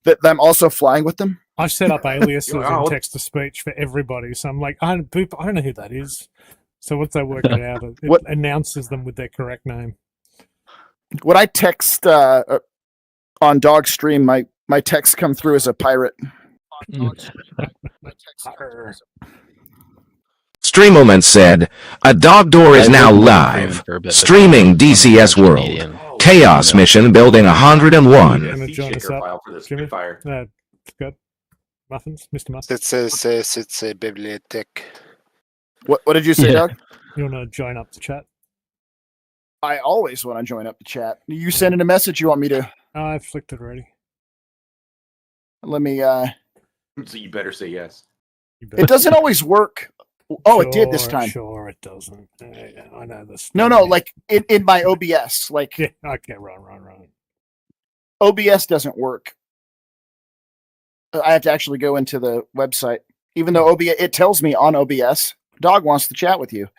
that I'm also flying with them. I've set up aliases in text-to-speech for everybody, so I'm like, I don't know who that is. So once I work it out, it announces them with their correct name. When I text on Dog Stream, my texts come through as a pirate. Stream Moment said, "A dog door is now live. Streaming DCS World. Chaos mission building 101." File for this fire. Good. Muffins, Mr. Muffins. C'est a bibliothèque. What did you say, Doug? You want to join up the chat? I always want to join up the chat. You sending a message? You want me to? I've flicked it already. Let me. So you better say yes. It doesn't always work. Oh, it did this time. Sure, it doesn't. I know this. No, like in my OBS, like. Yeah, okay, run. OBS doesn't work. I have to actually go into the website, even though it tells me on OBS, Dog wants to chat with you.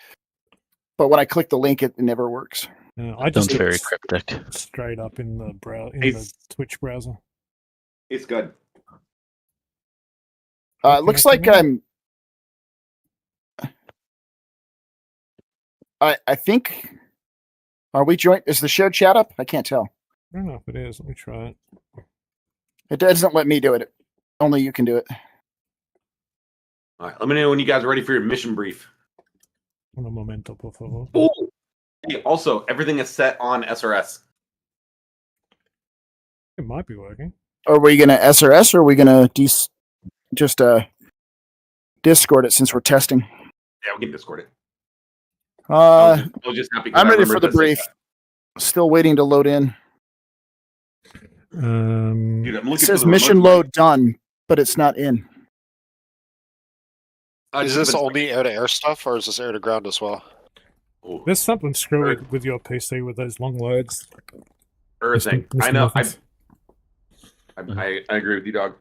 But when I click the link, it never works. I just very cryptic. Straight up in the the Twitch browser. It's good. It looks like I'm. I think. Are we joined? Is the shared chat up? I can't tell. I don't know if it is. Let me try it. It doesn't let me do it. Only you can do it. All right. Let me know when you guys are ready for your mission brief. Un momento, por favor. Oh. Hey, also, everything is set on SRS. It might be working. Are we going to SRS or are we going to just Discord it since we're testing? Yeah, we can Discord it. I'm ready for the brief. Still waiting to load in. Dude, it says mission load done, but it's not in. Is this only air-to-air stuff, or is this air-to-ground as well? Ooh. There's something screwy with your PC with those long loads. Everything. I know. I agree with you, Dog.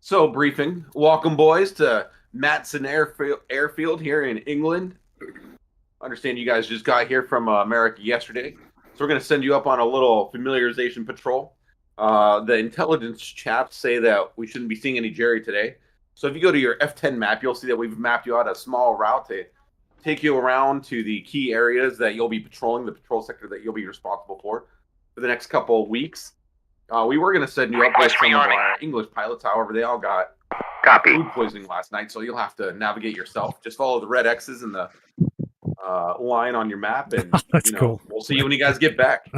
So, briefing. Welcome, boys, to Matson Airfield here in England. I understand you guys just got here from America yesterday. So we're going to send you up on a little familiarization patrol. The intelligence chaps say that we shouldn't be seeing any Jerry today. So if you go to your F10 map, you'll see that we've mapped you out a small route to take you around to the key areas that you'll be patrolling, the patrol sector that you'll be responsible for the next couple of weeks. We were going to send you up with some of our English pilots. However, they all got food poisoning last night, so you'll have to navigate yourself. Just follow the red X's in the line on your map, and cool. We'll see you when you guys get back.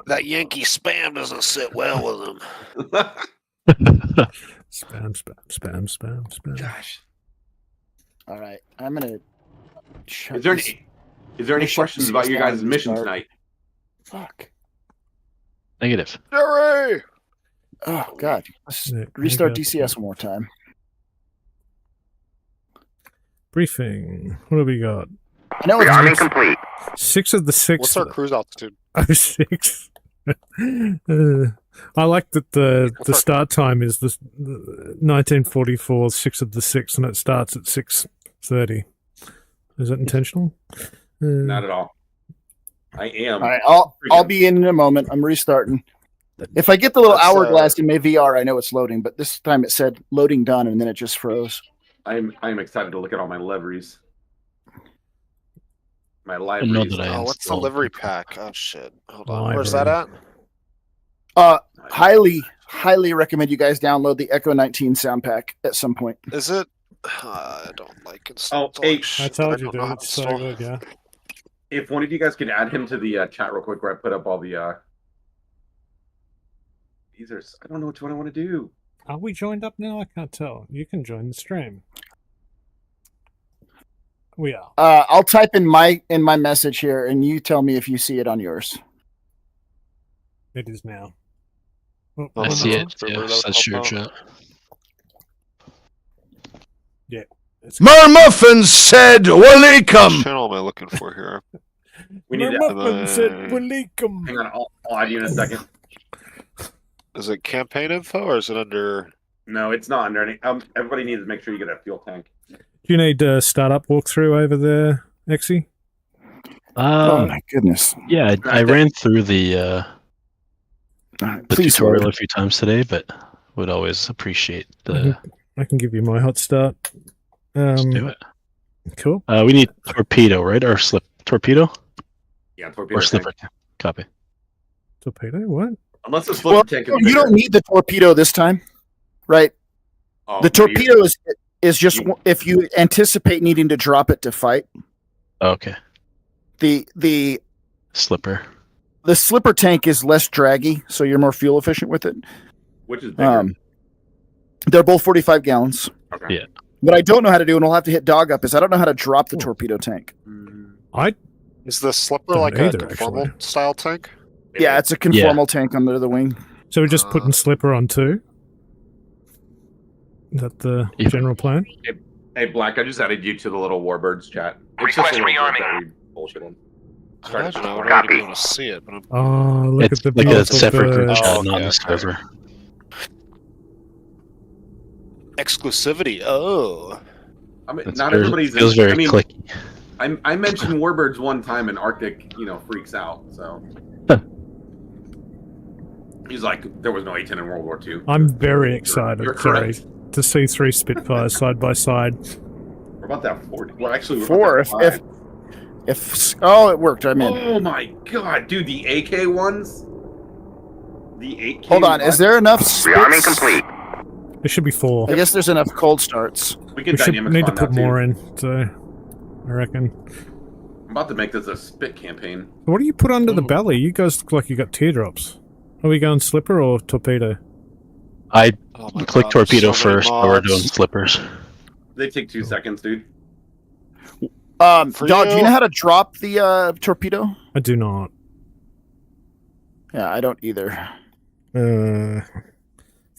That Yankee spam doesn't sit well with them. Spam. Gosh. All right, I'm gonna. Is there any questions about your guys' mission tonight? Fuck. Negative. Jerry! Oh God! Let's restart DCS one more time. Briefing. What have we got? I know it's complete. 6 of the 6. What's our cruise altitude? 06. I like that the start time is the 1944, 6 of the 6, and it starts at 6:30. Is that intentional? Not at all. I am. All right, I'll be in a moment. I'm restarting. If I get the little hourglass in my VR, I know it's loading. But this time it said loading done, and then it just froze. I'm excited to look at all my liveries. My liveries. What's the livery pack? Oh shit! Hold on. Where's that at? Highly recommend you guys download the Echo 19 sound pack at some point. Is it? I don't like it. Oh, hey, I told you, dude. It's so good, yeah. If one of you guys could add him to the chat real quick, where I put up all the these are. I don't know which one I want to do. Are we joined up now? I can't tell. You can join the stream. We are. I'll type in my message here, and you tell me if you see it on yours. It is now. I see it. Yeah, says share chat. Yeah. Mermuffin said, "Welcome." What channel am I looking for here? We need Mermuffin said, "Welcome." Hang on, I'll add you in a second. Is it campaign info or is it under? No, it's not under any. Everybody needs to make sure you get a fuel tank. Do you need a startup walkthrough over there, Exy? Oh my goodness! Yeah, I ran through the Alright, the please tutorial hold. a few times today, but would always appreciate the. I can give you my hot start. Let's do it. Cool. We need torpedo, right? Or torpedo Yeah, torpedo or slipper. tank. Copy. Torpedo? What? Unless the slipper Well, tank is you bigger. don't need the torpedo this time, right? Oh, The maybe torpedo is just if you anticipate needing to drop it to fight. Okay. The Slipper. slipper tank is less draggy, so you're more fuel efficient with it. Which is bigger. They're both 45 gallons. Okay. Yeah. What I don't know how to do, and we'll have to hit Dog up, is I don't know how to drop the torpedo tank. Is the slipper Don't like either, a conformal actually. style tank? Yeah, it's a conformal tank under the wing. So we're just putting slipper on 2? Is that the general plan? Hey, Black, I just added you to the little Warbirds chat. It's Request just a little group rearming. that we bullshit on. I imagine I would Copy. already be able to see it, but I'm... Oh, look It's at the like a beautiful separate group bird. chat, Oh, not okay, the okay. server. Exclusivity. Oh. I mean, It's not very- everybody's. feels very I mean, clicky. I mentioned Warbirds one time, and Arctic, freaks out. So he's like, there was no A-10 in World War II. I'm very excited, You're Jerry, correct. to see 3 Spitfires side by side. We're about that 40. Well, actually, we're 4. about that If it worked, I'm in. Oh my god, dude, the AK ones. The 8K. Hold on, is there enough Rearming spits? complete. There should be 4. I guess there's enough cold starts. We can We should dynamic need to on put that, too. more in, so I reckon. I'm about to make this a spit campaign. What do you put under the belly? You guys look like you got teardrops. Are we going slipper or torpedo? I Oh my click God, torpedo there's so many first, but we're mods. doing slippers. They take 2 seconds, dude. Dog, For do you you- know how to drop the torpedo? I do not. Yeah, I don't either. Fuel.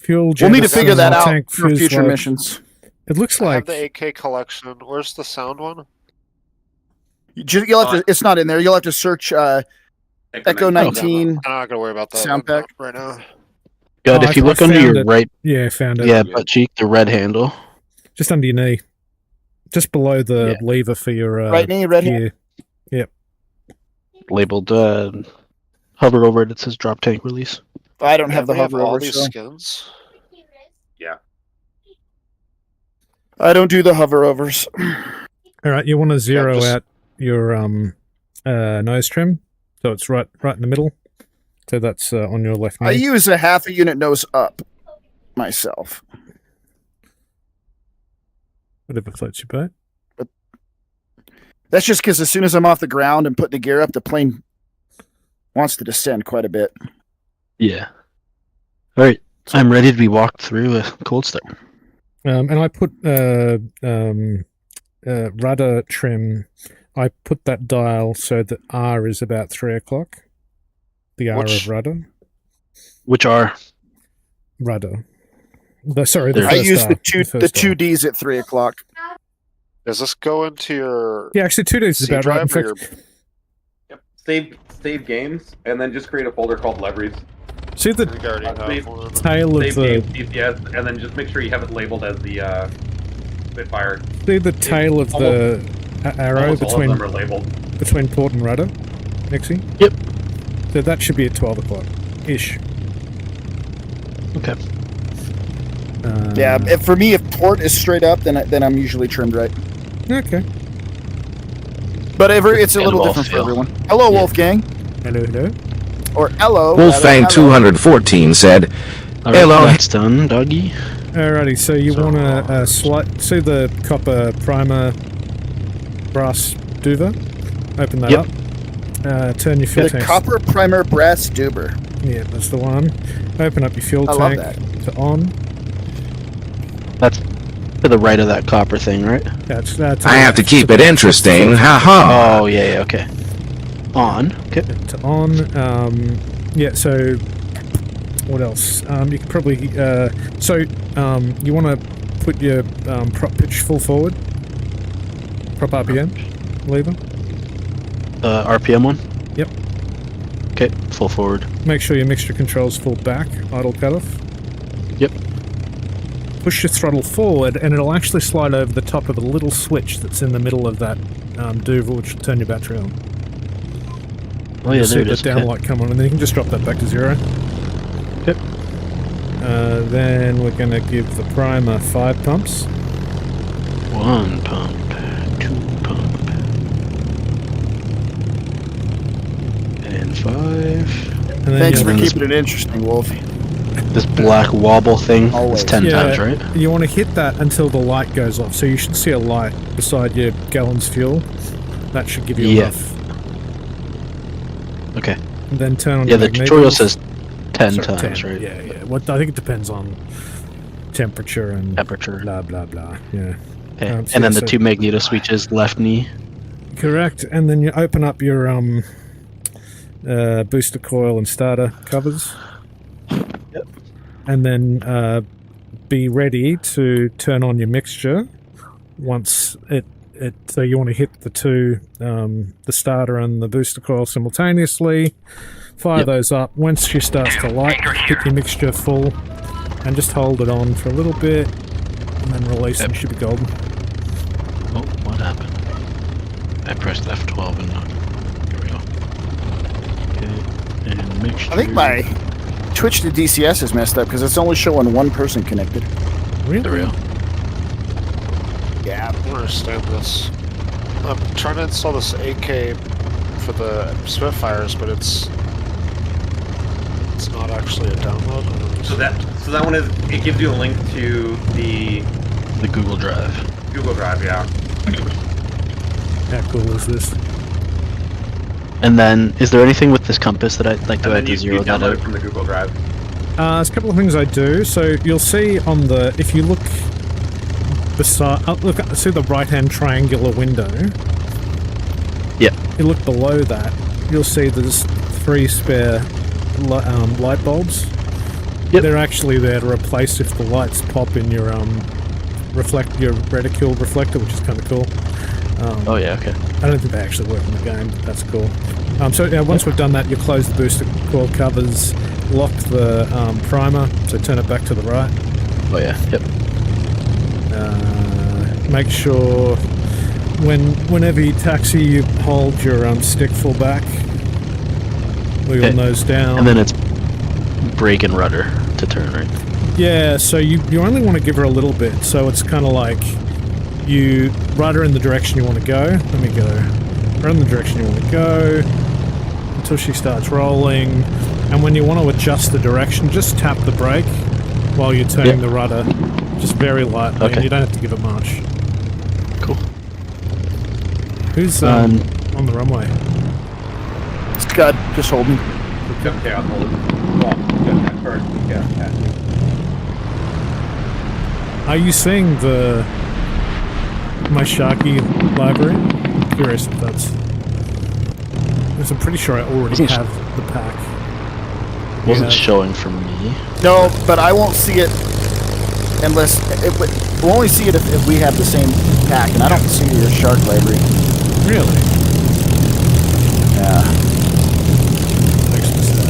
We'll need to jettison, figure that out tank, for future fuselage. missions. It looks I have like the AK collection. Where's the sound one? You'll have to. It's not in there. You'll have to search Echo 19. I'm not gonna worry about that Sound pack. right now. God, Oh, if you I look under found your it. right, yeah, found it. yeah, butt cheek, the red handle. Just under your knee, just below the Yeah. lever for your Right knee, red hand. gear. Labeled hover over it. It says drop tank release. I don't have the We have hover all over, these so skins. I don't do the hover overs. All right, you want to zero just- out your nose trim, so it's right in the middle. So that's on your left knee. I use a half a unit nose up myself. Whatever floats your boat. That's just because as soon as I'm off the ground and putting the gear up, the plane wants to descend quite a bit. Yeah. All right, I'm ready to be walked through a cold start. And I put rudder trim. I put that dial so that R is about 3 o'clock. The R Which- of rudder. Which are Rudder. The first I use R, the first two R. Ds at 3 o'clock. Does this go into your Yeah, actually, 2 days is C about right. In drive or fact, your Save games, and then just create a folder called Leveries. see the you already have Save- one? tail of Save the games, DCS, and then just make sure you have it labeled as the Spitfire. tail of the arrow Almost all of between them are labeled. between port and rudder, Nixie. Yep. So that should be at 12 o'clock ish. okay. Yeah, for me, if port is straight up, then I'm usually trimmed right. Okay. But it's a And little Wolf, different for yeah. everyone. Hello, Wolfgang, Hello, hello. or hello. Wolfang rather, 214 said, All right, Hello. that's done, doggy. Alrighty, so you want to see the copper primer brass duver? Open that Yep. up. Turn your fuel The tank. copper primer brass duber. Yeah, that's the one. Open up your fuel I love tank to on. That's to the right of that copper thing, right? That's I have to keep it interesting, haha. Oh, yeah, okay. On. Okay. to on. Yeah, so what else? You could probably you want to put your prop pitch full forward. Prop RPM lever. RPM one? Yep. Okay, full forward. Make sure your mixture controls full back, idle cutoff. Yep. Push your throttle forward, and it'll actually slide over the top of a little switch that's in the middle of that duver, which will turn your battery on. Oh, yeah, You'll see there it the is. down Okay. light come on, and then you can just drop that back to 0. Then we're going to give the primer 5 pumps. 1 pump, 2 pump, and 5. And then Thanks for this- keeping it interesting, Wolf. This black wobble thing Always. is 10 times, right? You want to hit that until the light goes off. So you should see a light beside your gallons fuel. That should give you enough. Okay. And then turn on Yeah, your the tutorial magnetals. says 10 Sorry, times, 10, right? Yeah. What I think it depends on temperature. Blah, blah. Yeah. Okay. So And then the so- 2 magneto switches, left knee. Correct. And then you open up your booster coil and starter covers. Yep. And then be ready to turn on your mixture once so you want to hit the two, the starter and the booster coil simultaneously. Fire those up. Once she starts to light, hit your mixture full and just hold it on for a little bit and then release and you should be golden. Oh, what happened? I pressed F12 and not. There we go. Okay, and mixture. I think my Twitch to DCS is messed up because it's only showing one person connected. Really? There we go. Yeah. I don't understand this. I'm trying to install this AK for the Spitfires, but it's not actually a download. So that one is, it gives you a link to the Google Drive. Google Drive, yeah. How cool is this? And then, is there anything with this compass that I'd like to And add then to zero you that download out? it from the Google Drive. There's a couple of things I do. So you'll see on the, if you look beside, see the right-hand triangular window. Yeah. You look below that, you'll see there's 3 spare light bulbs. Yep. They're actually there to replace if the lights pop in your your reticule reflector, which is kind of cool. Oh yeah, okay. I don't think they actually work in the game, but that's cool. So once we've done that, you close the booster coil covers, lock the primer, so turn it back to the right. Oh yeah, yep. Make sure whenever you taxi, you hold your stick full back. Wiggle Okay. nose down. And then it's brake and rudder to turn, right? Yeah, so you only want to give her a little bit, so it's kind of like you rudder in the direction you want to go. Let me go. Run in the direction you want to go until she starts rolling. And when you want to adjust the direction, just tap the brake while you're turning the rudder, just very lightly, and you don't have to give it much. Cool. Who's on the runway? Scud, just holding. Okay, I'll hold it. Well, good, first, yeah. Are you seeing my Sharky library? I'm curious if that's... Because I'm pretty sure I already have the pack. Wasn't showing for me. No, but I won't see it unless... We'll only see it if we have the same pack, and I don't see your Shark library. Really? Yeah. Makes me sad.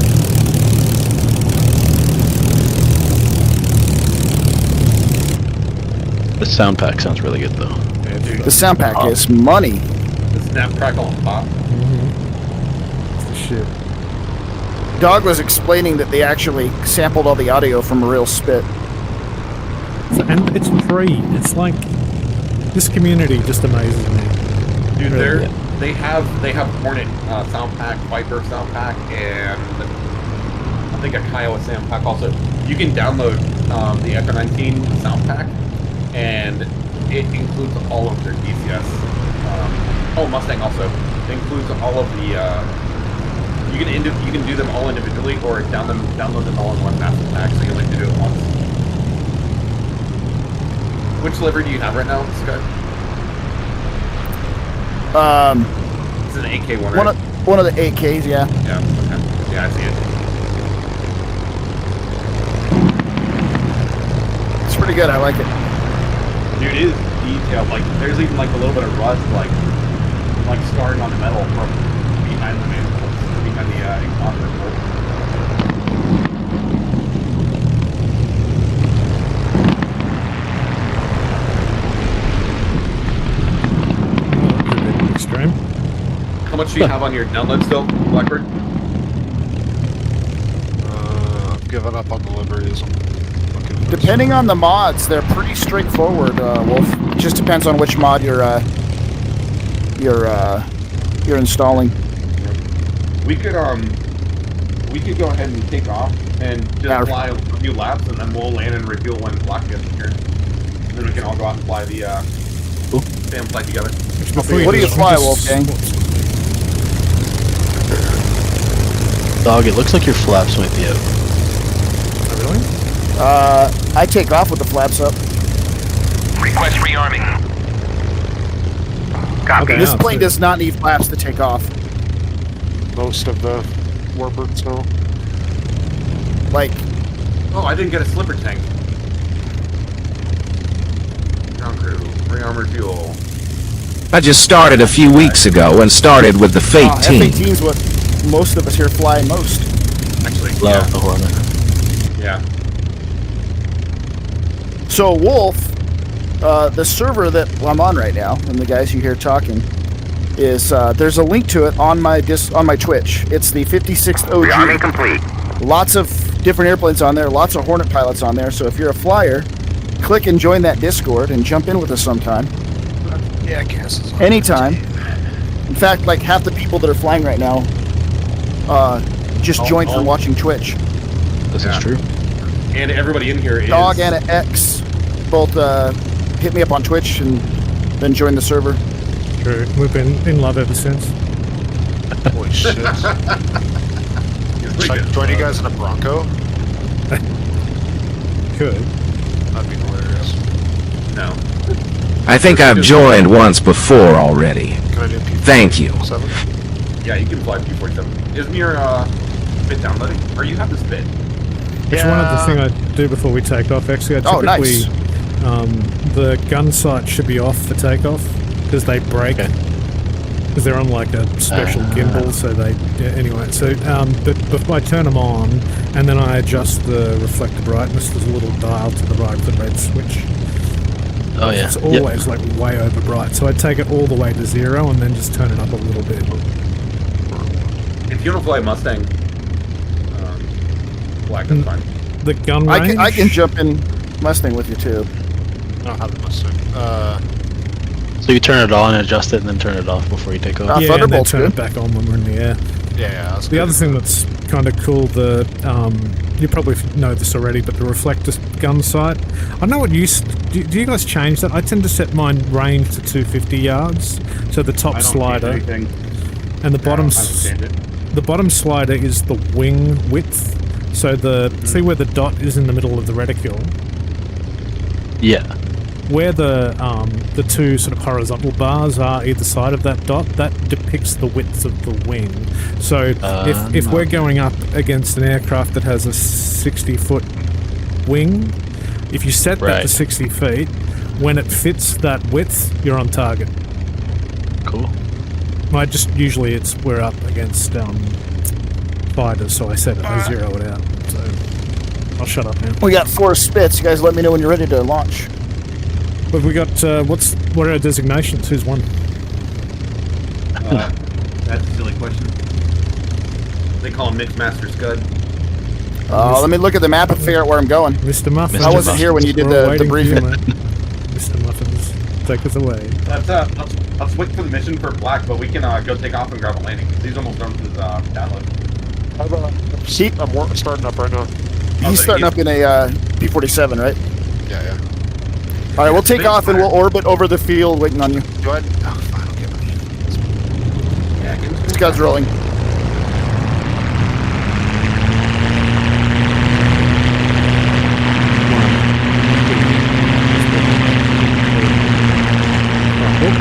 The sound pack sounds really good though. Yeah, dude. The sound pack is money. The snap, crackle, and pop. It's the shit. Dog was explaining that they actually sampled all the audio from a real spit. And it's free. It's like... This community just amazes me. Dude, Really? they have Hornet sound pack, Viper sound pack, and I think a Kiowa sound pack also. You can download the Echo 19 sound pack, and it includes all of their DCS. Mustang also. It includes all of the. You can do them all individually, or download them all in one massive pack, so you only have to do it once. Which livery do you have right now, Scott? It's an AK one, right? One of the AKs, yeah. Yeah, okay. Yeah, I see it. It's pretty good. I like it. Dude, it is detailed. Like, there's even like a little bit of rust, like scarring on the metal from behind the mandibles, behind the encounter bolt. A bit extreme. How much do you have on your download still, Blackbird? I've given up on the liberties. I'm looking for Depending on the mods, they're pretty straightforward, Wolf. It just depends on which mod you're installing. We could go ahead and take off and just fly a few laps, and then we'll land and refuel when Black gets here. And then we can all go out and fly the fan flight together. What do you fly, Wolfgang? Dog, it looks like your flaps might be out. Oh, really? I take off with the flaps up. Request rearming. Copy. Okay. This Yeah, plane so- does not need flaps to take off. most of the Warbirds now. Like, Oh, I didn't get a slipper tank. Ground crew, rearmor fuel. I just started a few weeks ago and started with the Fate team. F-18's what most of us here fly most. Actually, Love the Hornet. yeah. So, Wolf, the server that I'm on right now, and the guys you hear talking, is there's a link to it on my Twitch. It's the 56th Rearming OG. complete. Lots of different airplanes on there, lots of Hornet pilots on there. So if you're a flyer, click and join that Discord and jump in with us sometime. Yeah, gases. Anytime. In fact, like half the people that are flying right now just joined from watching Twitch. This Yeah. is true. And everybody in here is... Dog and an X both hit me up on Twitch and then joined the server. True. We've been in love ever since. Holy shit. Should I join you guys in a Bronco? Could. That'd be hilarious. No. I think I've joined once before already. Can I do P47? Thank you. Yeah, you can fly P-47. Isn't your bit downloading? Or you have this bit? It's one of the things I do before we take off. Actually, I Oh, typically nice. The gun sight should be off for takeoff because they break. Because they're on like a special gimbal, so they anyway. So, but I turn them on, and then I adjust the reflector brightness. There's a little dial to the right of the red switch. Oh yeah. It's always like way over bright. So I take it all the way to 0, and then just turn it up a little bit. If you don't fly Mustang, Black, that's fine. The gun range. I can jump in Mustang with you too. I don't have a Mustang. So you turn it on and adjust it, and then turn it off before you take off. Yeah, and then Thunderbolt's turn good. it back on when we're in the air. Yeah, that's The other thing that's kind of cool, you probably know this already, but the reflector gun sight. I know what do you guys change that? I tend to set mine range to 250 yards, so the top I don't slider, change anything. and the bottom I don't change it. the bottom slider is the wing width. So see where the dot is in the middle of the reticule, Yeah. where the two sort of horizontal bars are either side of that dot, that depicts the width of the wing. So if we're going up against an aircraft that has a 60-foot wing, if you set that Right. to 60 feet, when it fits that width, you're on target. Cool. Usually we're up against fighters, so I set it, I zero it out. So I'll shut up now. We got 4 spits. You guys let me know when you're ready to launch. But we got what are our designations? Who's won? That's a silly question. They call him Mixmaster Scud. Let me look at the map and figure out where I'm going. Mr. Muffins. I wasn't here when you did We're all the waiting for you, briefing. mate. Mr. Muffins, take us away. Let's wait for the mission for Black, but we can go take off and grab a landing. He's almost done with his download. I'm starting up right now. He's starting up in a P-47, right? Yeah. All right, we'll take off and we'll orbit over the field waiting on you. Do I? Oh, fine, I'll get it. Yeah, This guy's rolling.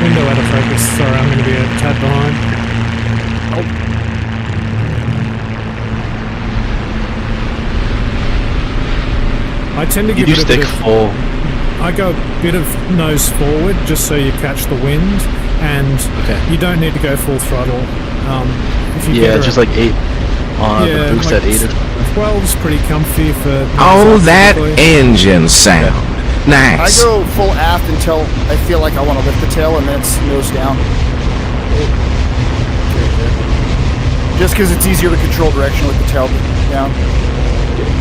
Window out of focus. Sorry, I'm going to be a tad behind. I tend to You give do it a stick bit of, full. I go a bit of nose forward just so you catch the wind, and Okay. you don't need to go full throttle. If you Yeah, get just like 8 on the boost like at 8. 12's pretty comfy for. Oh, that typically. engine sound. I Nice. go full aft until I feel like I want to lift the tail, and then it's nose down. Just because it's easier to control direction with the tail down.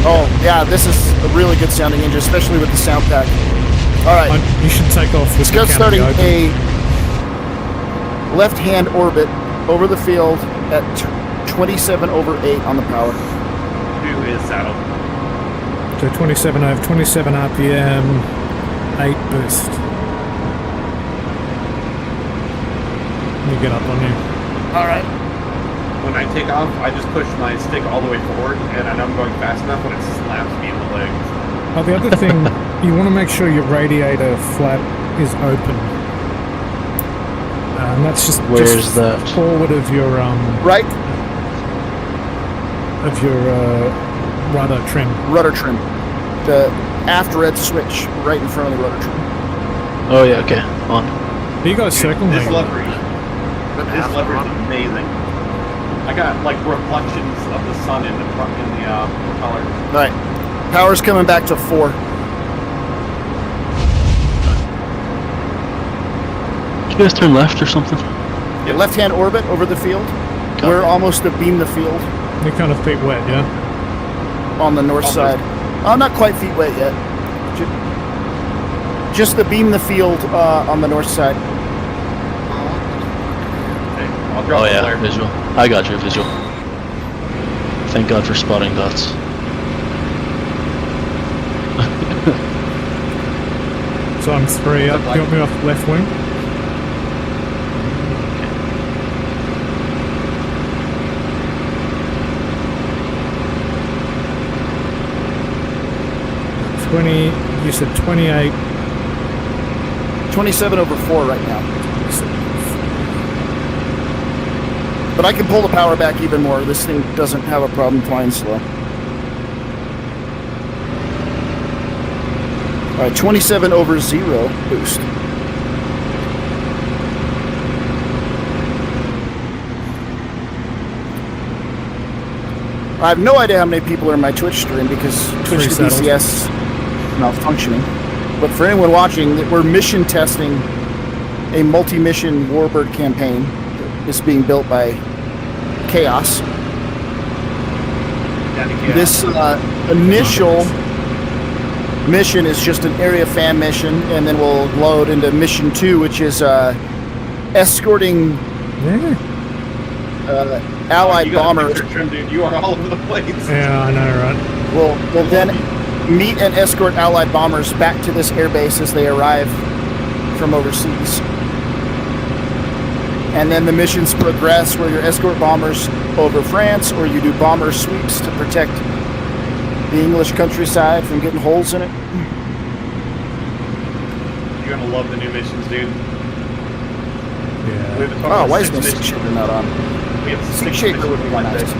Oh, yeah, this is a really good sounding engine, especially with the sound pack. All right. You should take off with Let's go the starting canopy open. a left-hand orbit over the field at 27/8 on the power. Who is saddle? So 27 over 27 RPM, 8 boost. Let me get up on you. All right. When I take off, I just push my stick all the way forward, and I know I'm going fast enough when it slaps me in the legs. Oh, the other thing, you want to make sure your radiator flap is open. And that's just Where's that? forward of your Right rudder trim. rudder trim. The aft red switch right in front of the rudder trim. Oh yeah, okay. On. You got a circle This name. lever is amazing. I got like reflections of the sun in the propeller. All right. Power's coming back to 4. Did you guys turn left or something? Yep. Left-hand orbit over the field. Copy. We're almost to beam the field You're kind of feet wet, yeah? on the north Almost. side. Oh, not quite feet wet yet. Just to beam the field on the north side. Okay, I'll drop Oh the yeah, flare. visual. I got your visual. Thank God for spotting dots. So I'm 3 up. You want me off left wing? You said 28. 27/4 right now. But I can pull the power back even more. This thing doesn't have a problem flying slow. All right, 27/0 boost. I have no idea how many people are in my Twitch stream because Twitch to settled. DCS is malfunctioning. But for anyone watching, we're mission testing a multi-mission Warbird campaign that is being built by Chaos. This initial mission is just an area fan mission, and then we'll load into mission 2, which is escorting Yeah. Allied You got a bombers. picture trim, dude. You are all over the place. Yeah, I know, right? We'll then meet and escort Allied bombers back to this airbase as they arrive from overseas. And then the missions progress where you escort bombers over France, or you do bomber sweeps to protect the English countryside from getting holes in it. You're gonna love the new missions, dude. We Yeah. have a total Oh, of why is 6 my stick missions. shaker not on? We have Stick 6 shaker missions would be like nice. this.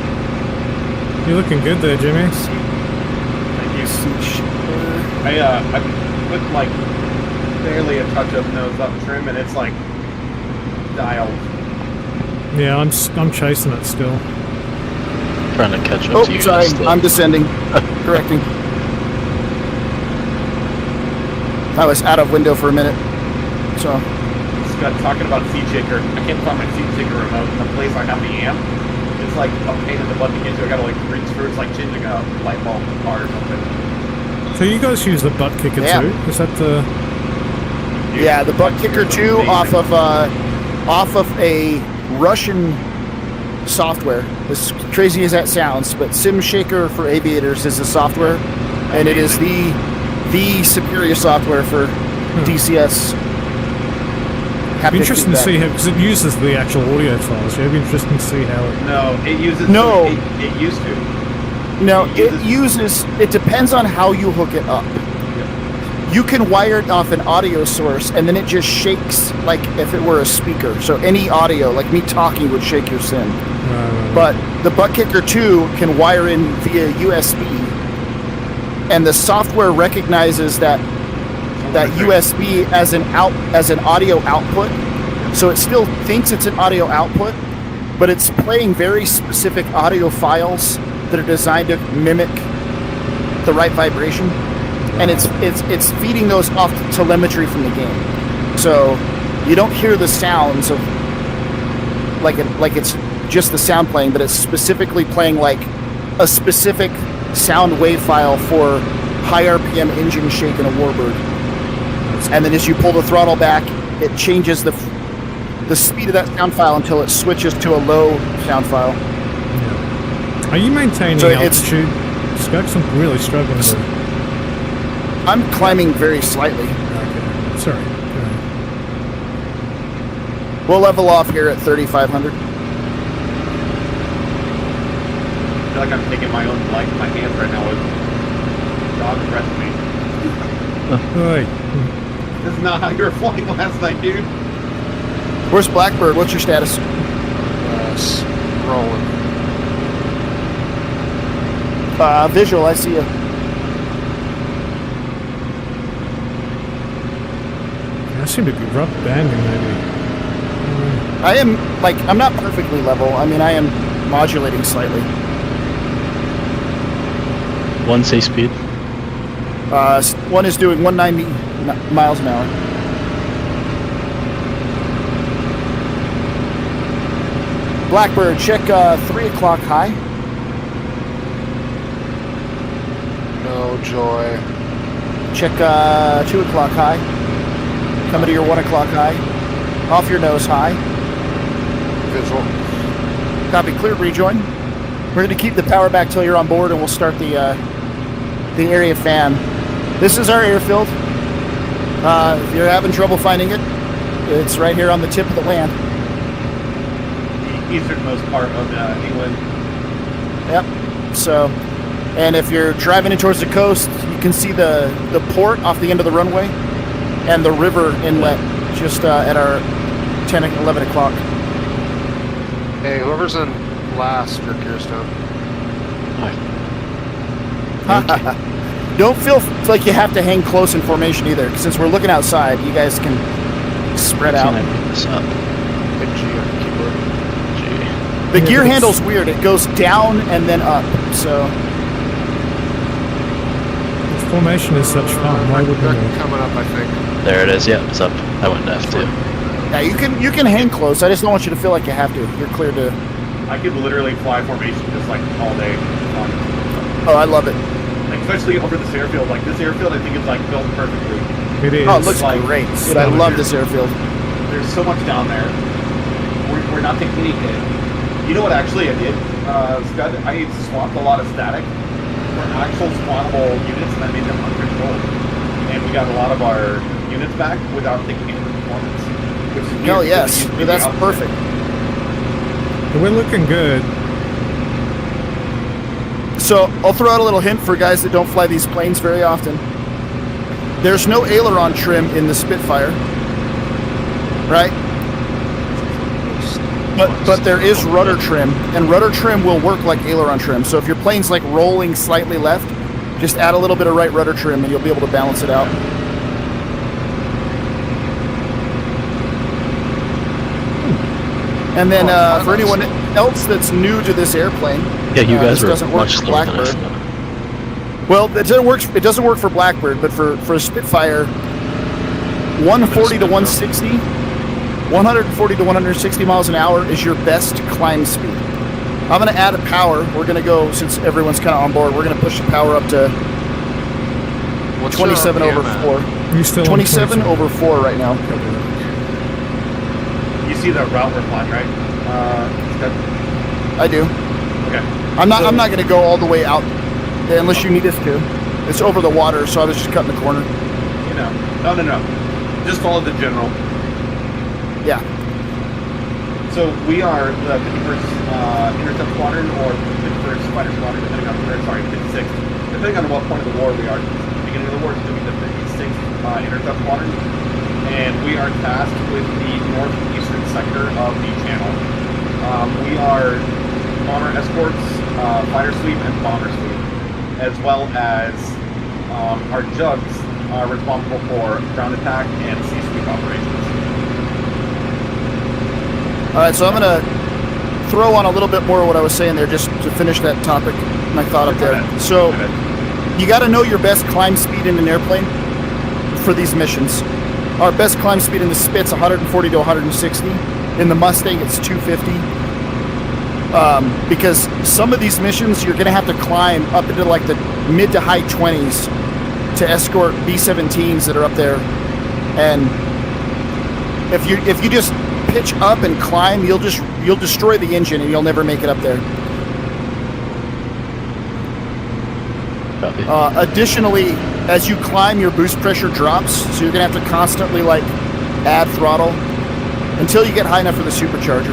You're looking good there, Jimmy. Thank you. Stick shaker. I put like barely a touch of nose up trim, and it's like dialed. Yeah, I'm chasing it still. Trying to catch up Oh, to you sorry, guys still. I'm descending. Correcting. I was out of window for a minute, so Scott, talking about seat shaker, I can't find my seat shaker remote in the place I have the amp. It's like a pain in the butt to get to. I gotta like reach through. It's like changing a light bulb apart or something. So you guys use the butt kicker Yeah. too? Is that the... yeah, the butt kicker 2 off of a Russian software. As crazy as that sounds, but Sim Shaker for aviators is a software, and it is the superior software for DCS. It'd be interesting to feedback. see how, because it uses the actual audio files. Yeah, it'd be interesting to see how it... No, it uses. No. It used to. No, it depends on how you hook it up. You can wire it off an audio source, and then it just shakes like if it were a speaker. So any audio, like me talking, would shake your sim. But the Butt Kicker 2 can wire in via USB, and the software recognizes that USB as an audio output. So it still thinks it's an audio output, but it's playing very specific audio files that are designed to mimic the right vibration, and it's feeding those off telemetry from the game. So you don't hear the sounds of like it's just the sound playing, but it's specifically playing like a specific sound wave file for high RPM engine shake in a Warbird. And then as you pull the throttle back, it changes the speed of that sound file until it switches to a low sound file. Yeah. Are you maintaining altitude? Skux, I'm really struggling with. I'm climbing very slightly. Okay. Sorry. We'll level off here at 3,500. I feel like I'm taking my own life in my hands right now with dog arresting me. Oi. This is not how you were flying last night, dude. Where's Blackbird? What's your status? Rolling. Visual, I see you. I seem to be rough banding, maybe. I am, I'm not perfectly level. I mean, I am modulating slightly. One say speed. One is doing 190 miles an hour. Blackbird, check 3 o'clock high. No joy. Check 2 o'clock high. Coming to your 1 o'clock high. Off your nose high. Visual. Copy, clear, rejoin. We're going to keep the power back till you're on board, and we'll start the area fan. This is our airfield. If you're having trouble finding it, it's right here on the tip of the land. The easternmost part of England. Yep. So, and if you're driving in towards the coast, you can see the port off the end of the runway and the river inlet just at our 10, 11 o'clock. Hey, whoever's in last for Kirsten. Don't feel like you have to hang close in formation either, 'cause since we're looking outside, you guys can spread out. Can I pick this up? Hit G on the keyboard. G. The gear handle's weird. It goes down and then up, so... If formation is such fun, why wouldn't They're we? coming up, I think. There it is. Yeah, it's up. I went to F2. Yeah, you can hang close. I just don't want you to feel like you have to. You're clear to... I could literally fly formation just like all day. Oh, I love it. Like, especially over this airfield. Like this airfield, I think it's like built perfectly. It is. Oh, it looks like- great. Dude, I love this airfield. There's so much down there. We're not taking any hit. You know what actually I did, Scud? I swapped a lot of static for actual spawnable units, and I made them uncontrolled. And we got a lot of our units back without taking any performance. Which is Hell weird, yes. because Dude, that's the opposite. perfect. We're looking good. So, I'll throw out a little hint for guys that don't fly these planes very often. There's no aileron trim in the Spitfire. Right? But there is rudder trim, and rudder trim will work like aileron trim. So if your plane's like rolling slightly left, just add a little bit of right rudder trim and you'll be able to balance it out. And then for anyone else that's new to this airplane, Yeah, you guys this were doesn't work much for slower than us. Blackbird. Well, it doesn't work for Blackbird, but for a Spitfire, 140 to 160, 140 to 160 miles an hour is your best climb speed. I'm going to add a power. We're going to go, since everyone's kind of on board, we're going to push the power up to What's 27 your over RPM 4. You still on 27 over 4 right now. You see the route we're flying, right? Scud? I do. Okay. I'm not going to go all the way out unless you need us to. It's over the water, so I was just cutting the corner. You know. No. Just follow the general. Yeah. So we are the 51st Intercept Squadron or 51st Fighter Squadron, depending on 56th. Depending on what point of the war we are. At the beginning of the war, it's going to be the 56th Intercept Squadron. And we are tasked with the northeastern sector of the channel. We are bomber escorts, fighter sweep, and bomber sweep, as well as our jugs are responsible for ground attack and sea sweep operations. All right, so I'm going to throw on a little bit more of what I was saying there just to finish that topic, my thought up there. So you got to know your best climb speed in an airplane for these missions. Our best climb speed in the Spit's 140 to 160. In the Mustang, it's 250. Because some of these missions you're going to have to climb up into like the mid to high 20s to escort B-17s that are up there, and if you just pitch up and climb, you'll destroy the engine and you'll never make it up there. Copy. Additionally, as you climb, your boost pressure drops, so you're gonna have to constantly like add throttle until you get high enough for the supercharger.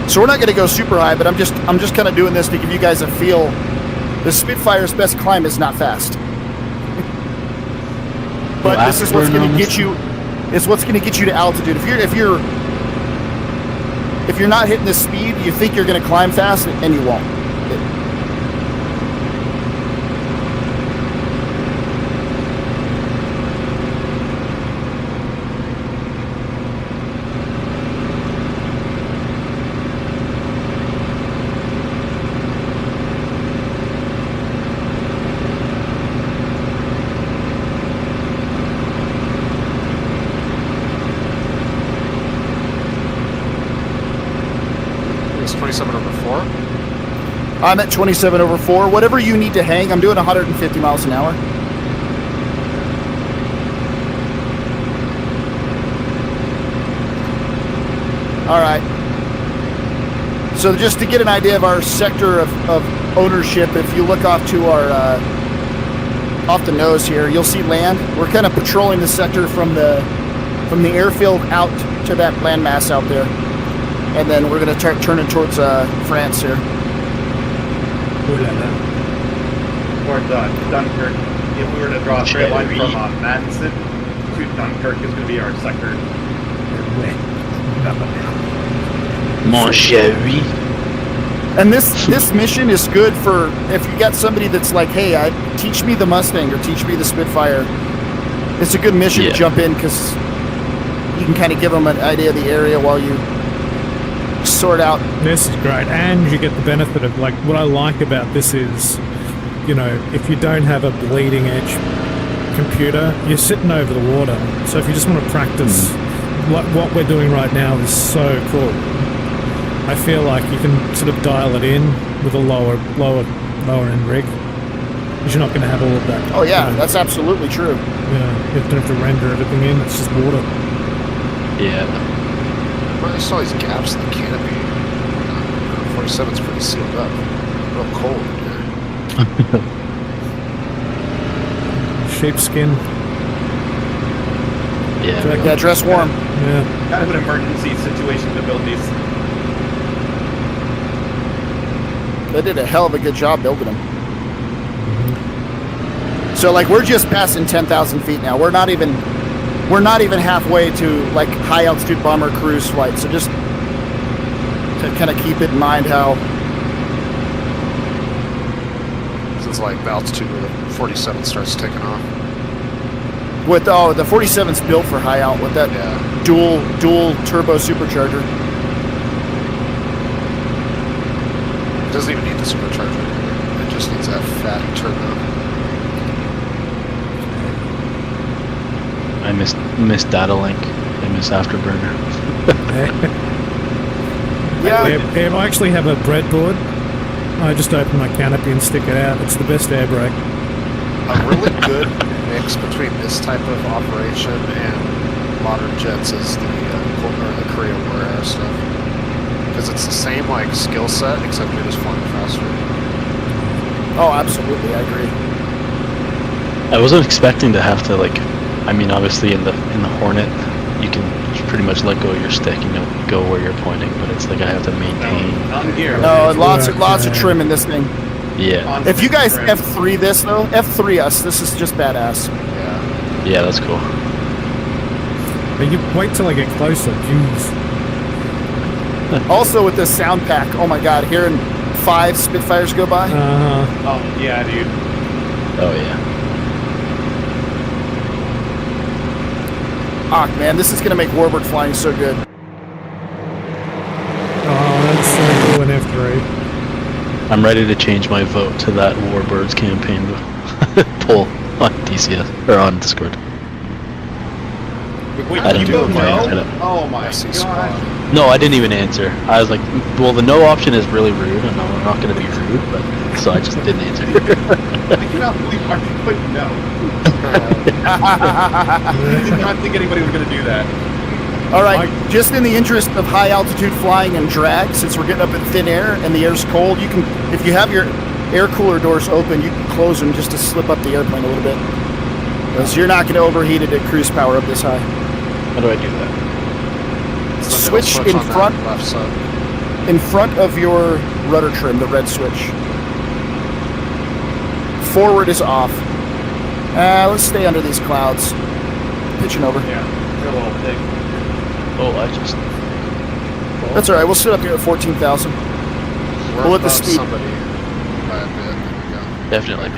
So we're not gonna go super high, but I'm just kind of doing this to give you guys a feel. The Spitfire's best climb is not fast, but this is what's gonna get you. It's what's gonna get you to altitude. If you're not hitting this speed, you think you're gonna climb fast, and you won't. It's 27/4. I'm at 27/4. Whatever you need to hang, I'm doing 150 miles an hour. All right. So just to get an idea of our sector of ownership, if you look off to our off the nose here, you'll see land. We're kind of patrolling the sector from the airfield out to that landmass out there. And then we're going to turn it towards France here. Towards Dunkirk. If we were to draw a straight line from Madison to Dunkirk, is going to be our sector. Mon chéri. And this mission is good for if you got somebody that's like, hey, teach me the Mustang or teach me the Spitfire. It's a good mission to jump in because you can kind of give them an idea of the area while you sort out. This is great, and you get the benefit of, like, what I like about this is, you know, if you don't have a bleeding edge computer, you're sitting over the water. So if you just want to practice, like what we're doing right now is so cool. I feel like you can sort of dial it in with a lower end rig, because you're not going to have all of that. Oh yeah, you know, that's absolutely true. Yeah, you don't have to render everything in. It's just water. Yeah. Well, there's all these gaps in the canopy. 47's pretty sealed up. Real cold here. Sheepskin. Yeah. Yeah, dress warm. Yeah. Kind of an emergency situation to build these. They did a hell of a good job building them. So like we're just passing 10,000 feet now. We're not even halfway to like high altitude bomber cruise flight. So just to kind of keep it in mind how This is like the altitude where the 47 starts taking off. with the 47's built for high alt with that dual turbo supercharger. It doesn't even need the supercharger. It just needs that fat turbo. I miss data link. I miss Afterburner. Yeah. I actually have a breadboard. I just open my canopy and stick it out. It's the best air brake. A really good mix between this type of operation and modern jets is the Korea War era stuff. Because it's the same like skill set, except you're just flying faster. Oh, absolutely, I agree. I wasn't expecting to have to, like, I mean, obviously in the Hornet, you can pretty much let go of your stick, you know, go where you're pointing, but it's like I have to maintain. I'm here. No, lots of trim in this thing. Yeah. If you guys F3 this though, F3 us, this is just badass. Yeah. Yeah, that's cool. But you wait till I get closer. Jeez. Also with this sound pack, oh my god, hearing 5 Spitfires go by. Oh, yeah, dude. Oh, yeah. Man, this is gonna make Warbird flying so good. Oh, that's so cool in F3. I'm ready to change my vote to that Warbirds campaign poll on DCS, or on Discord. Wait, I didn't you do vote it. no? Oh my Messy god. spot. No, I didn't even answer. I was like, well, the no option is really rude, and I'm not going to be rude, but so I just didn't answer. I cannot believe Archie put no. I did not think anybody was going to do that. All right, just in the interest of high altitude flying and drag, since we're getting up in thin air and the air's cold, you can, if you have your air cooler doors open, you can close them just to slip up the airplane a little bit. Because you're not going to overheat it at cruise power up this high. How do I do that? Switch on in that front, left side. in front of your rudder trim, the red switch. Forward is off. Let's stay under these clouds. Pitching over. Yeah, you're a little thick. Oh, I just... That's all right. We'll sit up here at 14,000. We're We'll let the above speed- somebody by a bit. There we go. Definitely.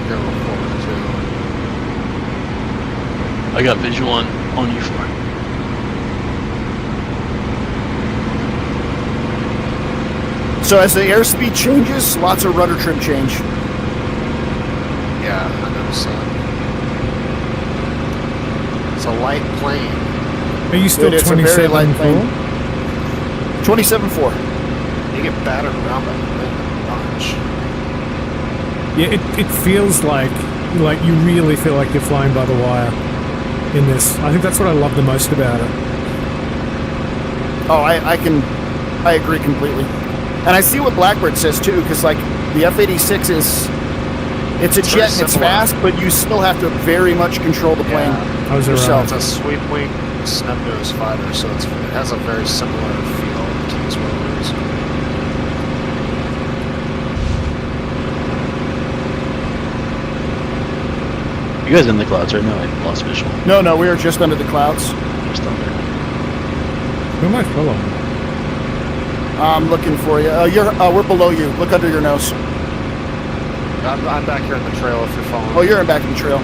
You're a little forward too. I got visual on you for. So as the airspeed changes, lots of rudder trim change. Yeah, I noticed that. It's a light plane. Are you still It's a very light 27 plane. full? 27.4. You get battered around by the wind much. Yeah, it feels like you really feel like you're flying by the wire in this. I think that's what I love the most about it. Oh, I agree completely. And I see what Blackbird says too, because like the F-86 it's a It's jet very and it's similar. fast, but you still have to very much control the plane. I was Yourself. around. It's a sweep wing snub nose fighter, so it has a very similar feel to these Warbirds. You guys in the clouds right now? I lost visual. No, we are just under the clouds. Just under. Who am I following? I'm looking for you. We're below you. Look under your nose. I'm back here in the trail if you're following. Oh, you're in back of the trail.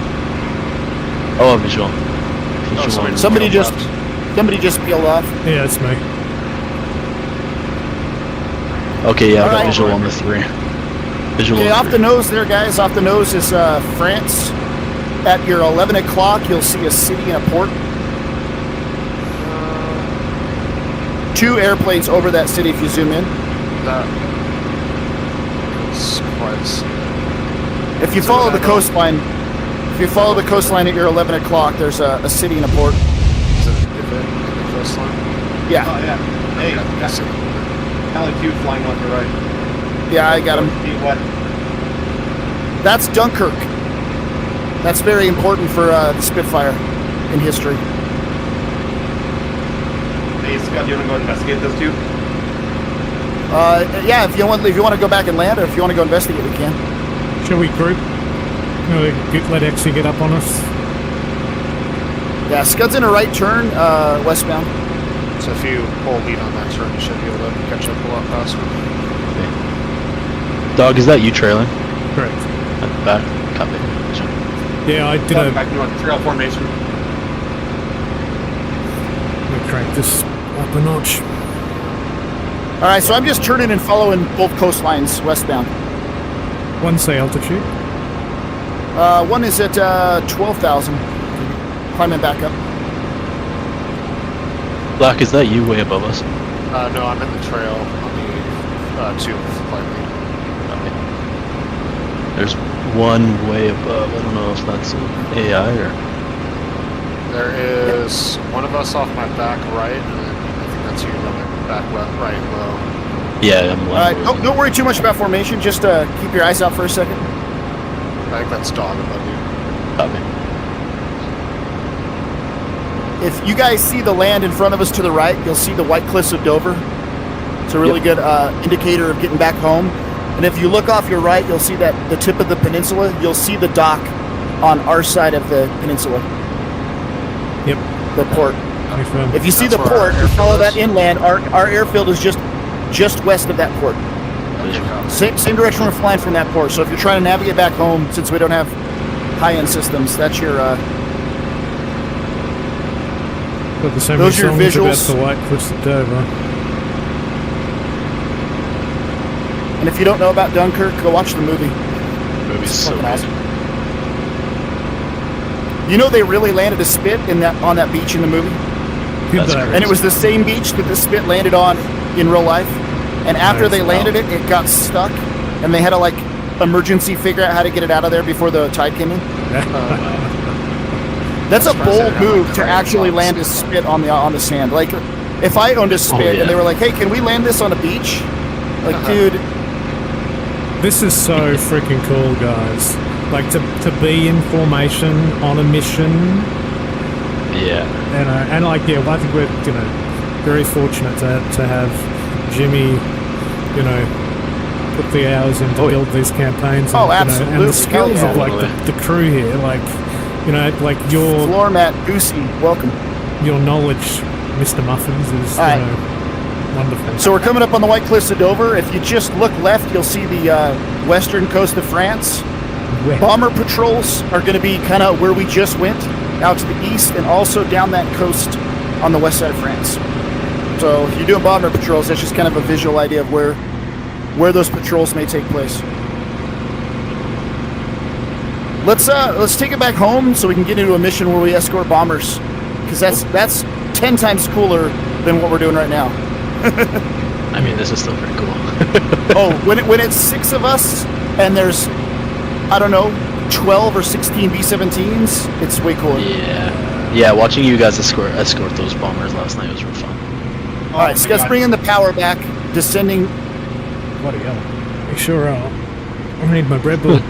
Oh, visual. sorry. Somebody Trail just peeled off. Yeah, it's me. Okay, yeah, I got Alright. visual on the 3. Visual Okay, on off the nose there, guys. Off the nose is France. At your 11 o'clock, you'll see a city and a port. 2 airplanes over that city if you zoom in. That's quite. If you So follow what the I know- coastline, at your 11 o'clock, there's a city and a port. Is it a divot in the coastline? Yeah, Oh yeah. Hey, Yeah, I that's see. LQ flying left to right. yeah, I got him. What? That's Dunkirk. That's very important for the Spitfire in history. Hey Scott, you want to go investigate those two? Yeah, if you want to go back and land, or if you want to go investigate, we can. Shall we group? Let Exy get up on us? Yeah, Scud's in a right turn, westbound. So if you pull lead on that turn, you should be able to catch up a lot faster. Dog, is that you trailing? Correct. At the back? Copy. Sure. Yeah, I did Talking a back to trail formation. crank this up a notch. All right, so I'm just turning and following both coastlines westbound. One say altitude. One is at 12,000. Climbing back up. Black, is that you way above us? No, I'm in the trail on the 2 flight lead. Okay. There's one way above. I don't know if that's an AI or... There is one of us off my back right, and then I think that's you running back left, right low. Yeah, I'm All right, don't worry too much about formation. Just keep your eyes out for a second. I think that's dog above you. Copy. If you guys see the land in front of us to the right, you'll see the White Cliffs of Dover. It's a really good indicator of getting back home. And if you look off your right, you'll see that the tip of the peninsula. You'll see the dock on our side of the peninsula. Yep. The port. Confirm. If you see That's the where our port, you follow airfield that is. inland. Our airfield is just west of that port. Same direction we're flying from that port. So if you're trying to navigate back home, since we don't have high-end systems, that's your. Got the same those are your songs visuals. about the White Cliffs of Dover. And if you don't know about Dunkirk, go watch the movie. Movie's so Fucking good. awesome. You know they really landed a spit on that beach in the movie? Did they? And it was the same beach that the spit landed on in real life. And after they landed it, it got stuck, and they had to like emergency figure out how to get it out of there before the tide came in. That's a bold move to actually land a spit on the sand. Like, if I owned a spit and they were like, "Hey, can we land this on a beach?" Like, dude, this is so freaking cool, guys. Like to be in formation on a mission. Yeah. And like, yeah, well, I think we're very fortunate to have Jimmy, put the hours in to build these campaigns. And, absolutely. and the skills of like the crew here, like like your floor mat Goosey, welcome. Your knowledge, Mr. Muffins, is wonderful. So we're coming up on the White Cliffs of Dover. If you just look left, you'll see the western coast of France. Bomber patrols are going to be kind of where we just went, out to the east, and also down that coast on the west side of France. So if you're doing bomber patrols, that's just kind of a visual idea of where those patrols may take place. Let's take it back home so we can get into a mission where we escort bombers, because that's 10 times cooler than what we're doing right now. I mean, this is still pretty cool. when it's 6 of us and there's, I don't know, 12 or 16 B-17s, it's way cooler. Yeah, watching you guys escort those bombers last night was real fun. All right, so let's bring in the power back, descending. Bloody hell. Make sure I need my bread book.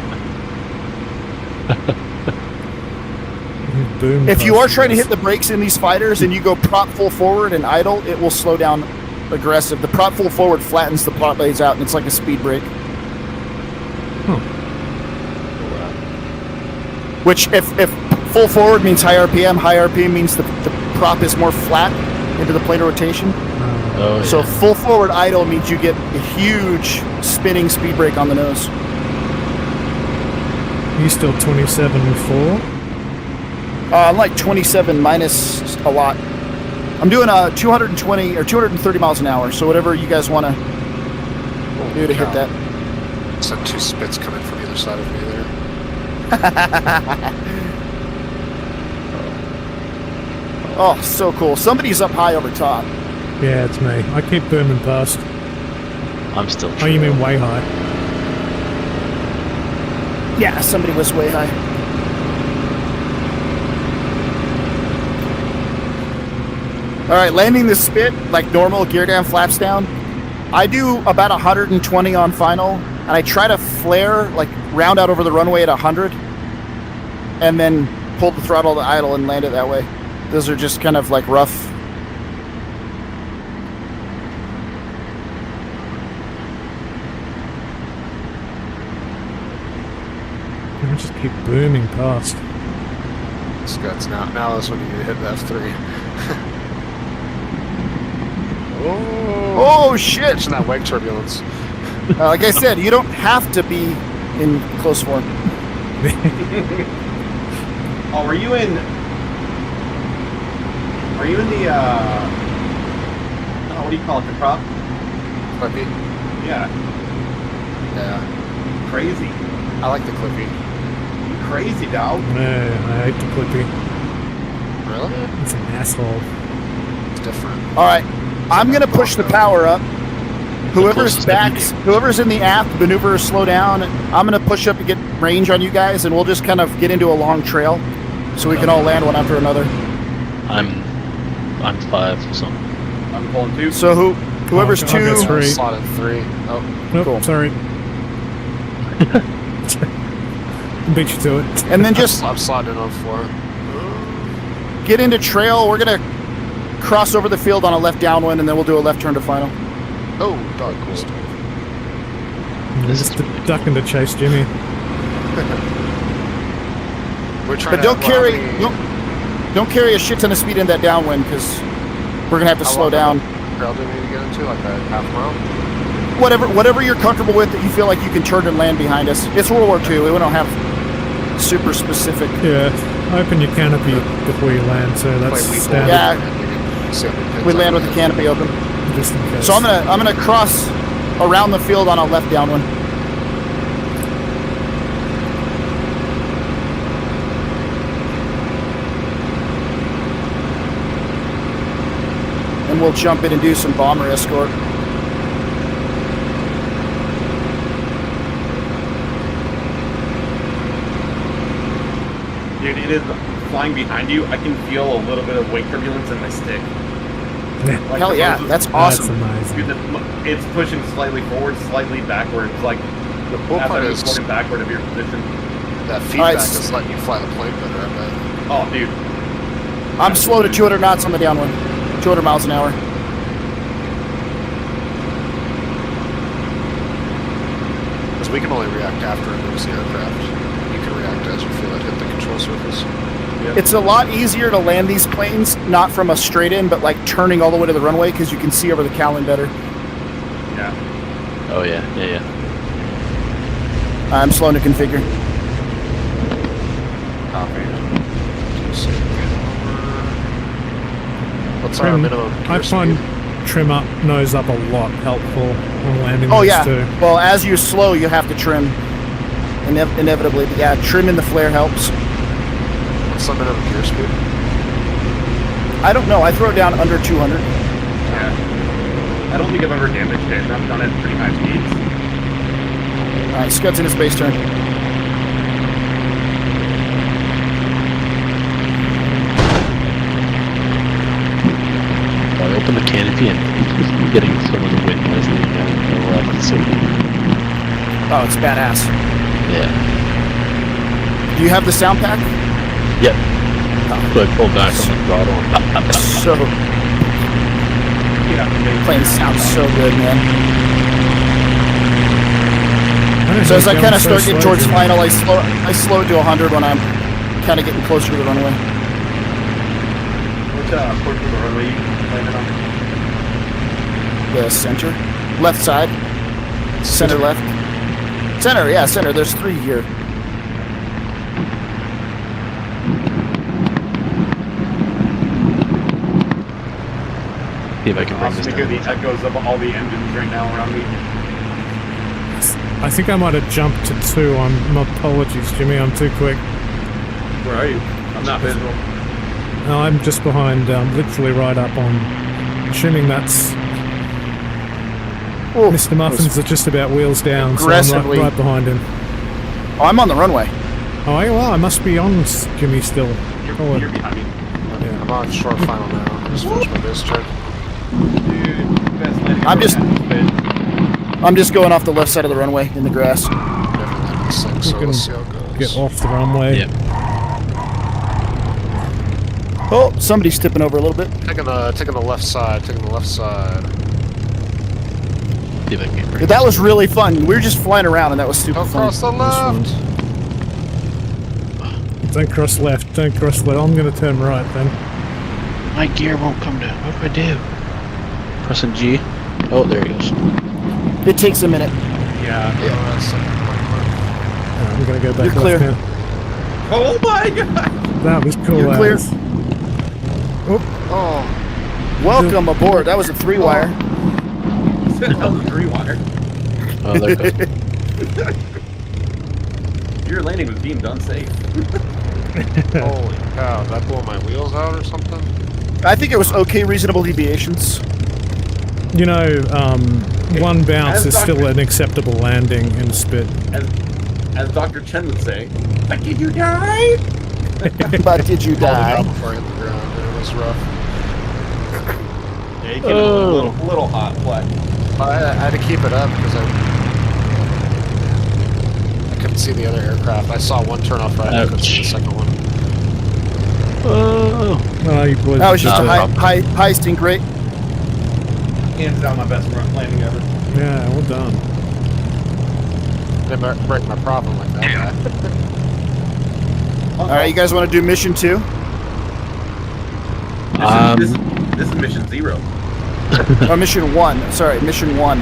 Boom. If you are trying to hit the brakes in these fighters and you go prop full forward and idle, it will slow down aggressive. The prop full forward flattens the prop blades out, and it's like a speed brake. Which, if full forward means high RPM means the prop is more flat into the plane of rotation. So full forward idle means you get a huge spinning speed brake on the nose. You still 27.4? I'm like 27 minus a lot. I'm doing 220 or 230 miles an hour, so whatever you guys want to do to hit that. So 2 spits coming from either side of me there. Oh, so cool. Somebody's up high over top. Yeah, it's me. I keep booming past. I'm still. Oh, you mean way high? Yeah, somebody was way high. All right, landing the spit like normal, gear down, flaps down. I do about 120 on final, and I try to flare, like round out over the runway at 100, and then pull the throttle to idle and land it that way. Those are just kind of like rough. I just keep booming past. Scuds, now that's when you need to hit the F3. Oh shit! It's that wake turbulence. Like I said, you don't have to be in close form. Were you in the what do you call it, the prop? Clippy? Yeah. Crazy. I like the Clippy. You crazy, dog. No, I hate the Clippy. Really? It's an asshole. It's different. All right, I'm gonna push the power up. Whoever's in the aft, maneuver or slow down. I'm gonna push up to get range on you guys, and we'll just kind of get into a long trail, so we can all land one after another. I'm 5, so I'm pulling 2. So whoever's I'll 2, go 3. Slotted 3. Oh, Nope, cool. Sorry. Beat you to it. and then just I'm slotted on 4. get into trail. We're gonna cross over the field on a left downwind, and then we'll do a left turn to final. Oh, dog cool. Just ducking to chase Jimmy. We're trying But to don't carry a shit ton of speed in that downwind, because we're gonna have to slow down. Trail do we need to get into, like a half mile? Whatever you're comfortable with that you feel like you can turn and land behind us. It's World War II. We don't have super specific. Yeah, open your canopy before you land, so that's standard. Yeah, we land with the canopy open. Just in case. So I'm gonna cross around the field on a left downwind. we'll jump in and do some bomber escort. Dude, it is flying behind you. I can feel a little bit of weight turbulence in my stick. Like Hell the yeah, roses- that's That's awesome. amazing. Dude, it's pushing slightly forward, slightly backwards, like the cool as part I'm is- floating backward of your position. That feedback s- is letting you fly the plane better, I bet. Oh, dude. I'm slow to 200 knots on the downwind. 200 miles an hour. Because we can only react after it moves the aircraft. You can react as you feel it hit the control surface. It's a lot easier to land these planes, not from a straight in, but like turning all the way to the runway because you can see over the cowling better. Yeah. Oh yeah, yeah, yeah. I'm slow to configure. Copy. What's our Trim, minimum I gear find speed? trim up, nose up a lot helpful on landing Oh these yeah. too. Well, as you slow, you have to trim. Inevitably, but yeah, trimming the flare helps. What's the minimum gear speed? I don't know. I throw it down under 200. Yeah. I don't think I've ever damaged it, and I've done it at pretty high speeds. All right, Scud's in his base turn. I open the canopy and getting some of the wind noise in the so Oh, it's badass. yeah. Do you have the sound pack? Yep. So I pull back on the throttle. So Yeah. plane sounds so good, man. I don't So know, as I going kind of so start getting slow, towards Jimmy. final, I slow it to 100 when I'm kind of getting closer to the runway. Which portion of the runway you landed on? The center, left side, center left, center. Yeah, center. There's 3 here. See if I can bring this I hear the down. echoes of all the engines right now around me. I think I might have jumped to 2 on. My apologies, Jimmy. I'm too quick. Where are you? I'm not visual. No, I'm just behind, literally right up on. Assuming that's Ooh, Mr. Muffins are just about wheels down, so I'm aggressively- right behind him. Oh, I'm on the runway. Oh, well, I must be on Jimmy still. Oh, You're behind me. yeah. I'm on short final now. Just finished my base turn. Dude, best landing I'm just- bit. I'm just going off the left side of the runway in the grass. Never landed this thing, so can let's see how it goes. Get off the runway. Yep. Oh, somebody's tipping over a little bit. Taking the left side, taking the left side. See if I can bring But that was really fun. We were just flying around, and that was super Don't fun. cross the left! Don't cross left. Don't cross left. I'm going to turn right then. My gear won't come down. What do I do? Pressing G. Oh, there he goes. It takes a minute. Yeah. I'm going to go back You're clear. left now. Oh my god! That was cool. You're clear. as. Oh, Welcome aboard. That was a 3-wire. That was a 3-wire. Oh, there it goes. Your landing was deemed unsafe. holy cow, did I blow my wheels out or something? I think it was okay, reasonable deviations. You know, one bounce as is Dr. still an acceptable landing in spit. As Dr. Chen would say, like, did you die? But did you Pulled it out die? before I hit the ground. It was rough. Yeah, you came in a little hot, but I had to keep it up because I couldn't see the other aircraft. I saw one turn off right, I couldn't see the Ouch. second one. Oh. Oh, you boys. That was just a Not a high stink rate. hands down my best front landing ever. Yeah, well done. Didn't break my problem like that guy. All right, you guys want to do mission 2? This is mission 0. Or mission 1? Sorry, mission 1.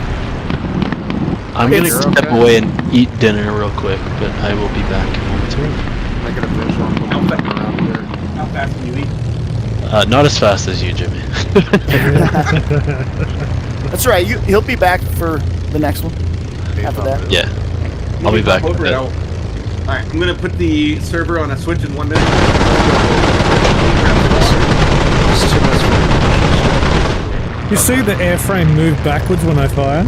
I'm gonna It's- step away and eat dinner real quick, but I will be back momentarily. Negative visual I'm going around here. How fast can you eat? Not as fast as you, Jimmy. That's right. He'll be back for the next one. After that. Yeah, I'll be back in a Over bit. it. Alright, I'm gonna put the server on a switch in 1 minute. It's 2 minutes for You see the airframe move backwards when I fire?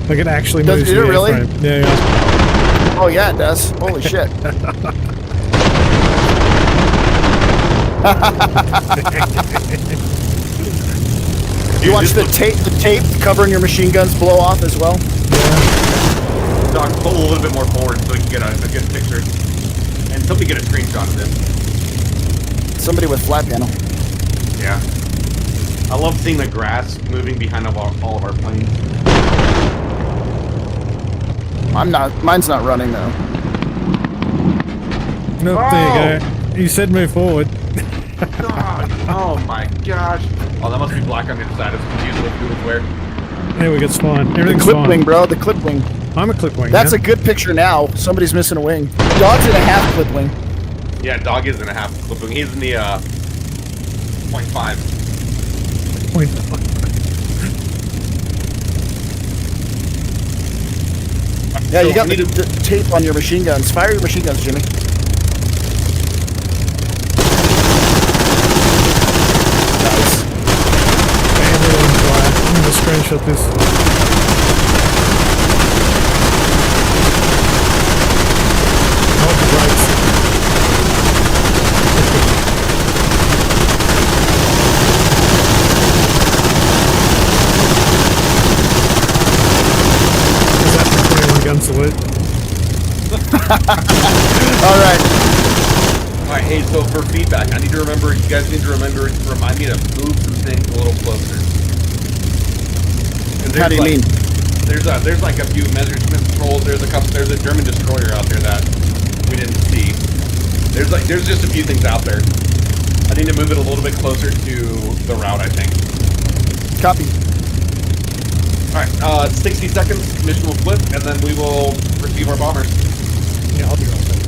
Like it actually moves Does it the really? airframe. Yeah. Oh yeah, it does. Holy shit. You watch the tape covering your machine guns blow off as well? Dog, pull a little bit more forward so we can get a good picture. And somebody get a screenshot of this. Somebody with flat panel. Yeah. I love seeing the grass moving behind all of our planes. Mine's not running though. Nope, there you go. You said move forward. Oh my gosh. Oh, that must be black on the other side. It's confused with who is where. There we go, it's fine. The Everything's clip fine. wing, bro. The clip wing. I'm a clip wing. That's a good picture now. Somebody's missing a wing. Dog's in a half clip wing. Yeah, dog is in a half clipping. He's in the 0.5. Point. Yeah, So you got we need the tape on your machine guns. Fire your machine guns, Jimmy. Nice. Everyone's fire. I'm gonna screenshot this. Oh, the brakes. Is that the 21 gun salute? All right. Alright, hey, so for feedback, you guys need to remind me to move some things a little closer. How do you mean? There's like a few measures controls. There's a German destroyer out there that we didn't see. There's just a few things out there. I need to move it a little bit closer to the route, I think. Copy. Alright, 60 seconds, mission will flip, and then we will receive our bombers. Yeah, I'll be right back.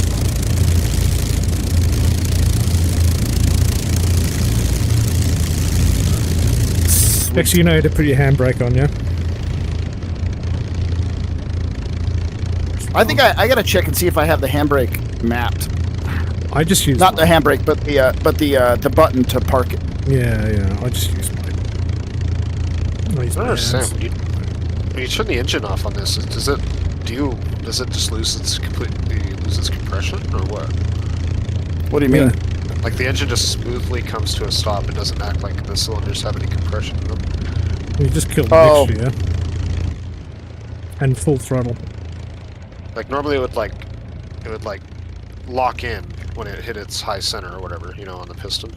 Bex, you know how to put your handbrake on, yeah? I think I gotta check and see if I have the handbrake mapped. I just use Not the handbrake, but the button to park it. Yeah, I just use mine. I use I my don't understand. hands. When you turn the engine off on this, does it just lose its compression or what? What do you mean? Like the engine just smoothly comes to a stop. It doesn't act like the cylinders have any compression in them. You just killed the mixture, yeah? And full throttle. Like normally it would lock in when it hit its high center or whatever, you know, on the piston.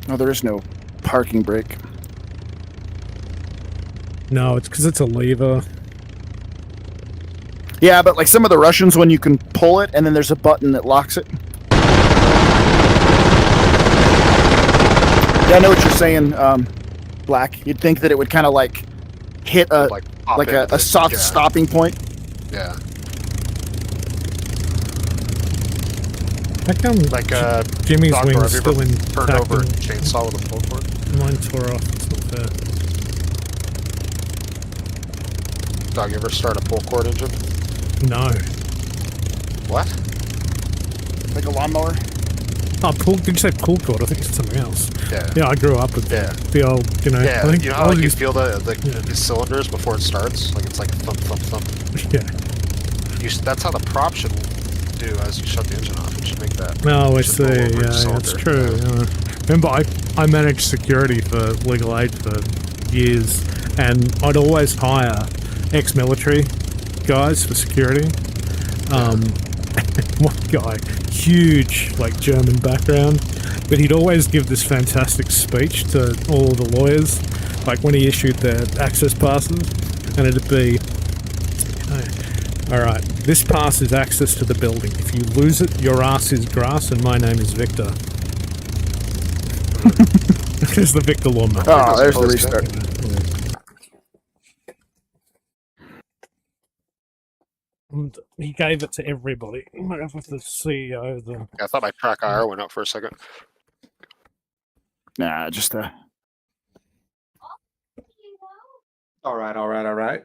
No, there is no parking brake. No, it's because it's a lever. Yeah, but like some of the Russians, when you can pull it and then there's a button that locks it. Yeah, I know what you're saying, Black. You'd think that it would kind of like hit a soft stopping point. Yeah. How come Jimmy's Dog, wing's have you still ever in turned over a chainsaw with a pull cord? Mine tore off. It's not fair. Dog, you ever start a pull cord engine? No. What? Like a lawnmower? Oh, did you say pull cord? I think it's something else. Yeah. Yeah, I grew up with the old, you know. Yeah, I think you know how like, you feel the cylinders before it starts? Like it's like thump, thump, thump. Yeah. That's how the prop should do as you shut the engine off. It should make that. Oh, I should see. roll over Yeah, the cylinder. that's true. Yeah. Remember, I managed security for Legal Aid for years, and I'd always hire ex-military guys for security. One guy, huge, like German background, but he'd always give this fantastic speech to all the lawyers, like when he issued their access passes, and it'd be, all right, this pass is access to the building. If you lose it, your ass is grass, and my name is Victor. There's the Victor Lawman. Oh, there's the restart. And he gave it to everybody. He might have with the CEO. Yeah, I thought my track IR went up for a second. Nah, just All right. All right.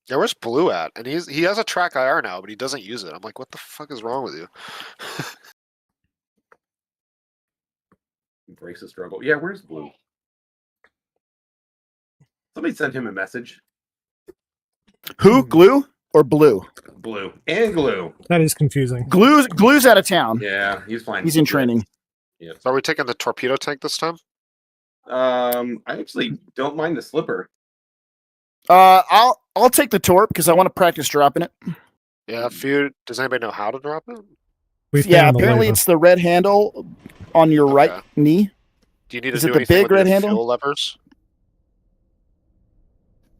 Yeah, where's Blue at? And he has a track IR now, but he doesn't use it. I'm like, what the fuck is wrong with you? Embrace the struggle. Yeah, where's Blue? Somebody sent him a message. Who? Glue or Blue? Blue and Glue. That is confusing. Glue's out of town. Yeah, he's flying. He's in training. Yeah. Are we taking the torpedo tank this time? I actually don't mind the slipper. I'll take the torp because I want to practice dropping it. Yeah, does anybody know how to drop it? Yeah, apparently it's the red handle on your right knee. Do you need to Is do it the anything big with red your handle? fuel levers?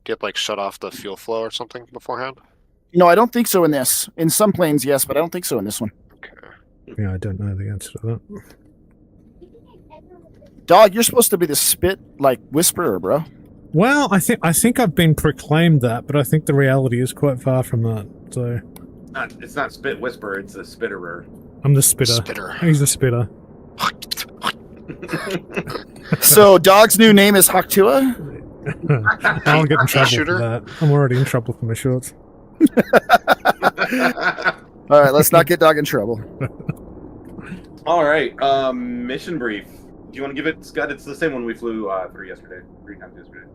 Do you have to, like, shut off the fuel flow or something beforehand? No, I don't think so in this. In some planes, yes, but I don't think so in this one. Okay. Yeah, I don't know the answer to that. Dog, you're supposed to be the spit like whisperer, bro. Well, I think I've been proclaimed that, but I think the reality is quite far from that. So It's not spit whisper, it's a spitterer. I'm the spitter. Spitter. He's the spitter. So, Dog's new name is Haktua? I'll get in trouble Shooter? for that. I'm already in trouble for my shorts. All right, let's not get Dog in trouble. All right, mission brief. Do you want to give it, Scott? It's the same one we flew through yesterday. 3 times yesterday.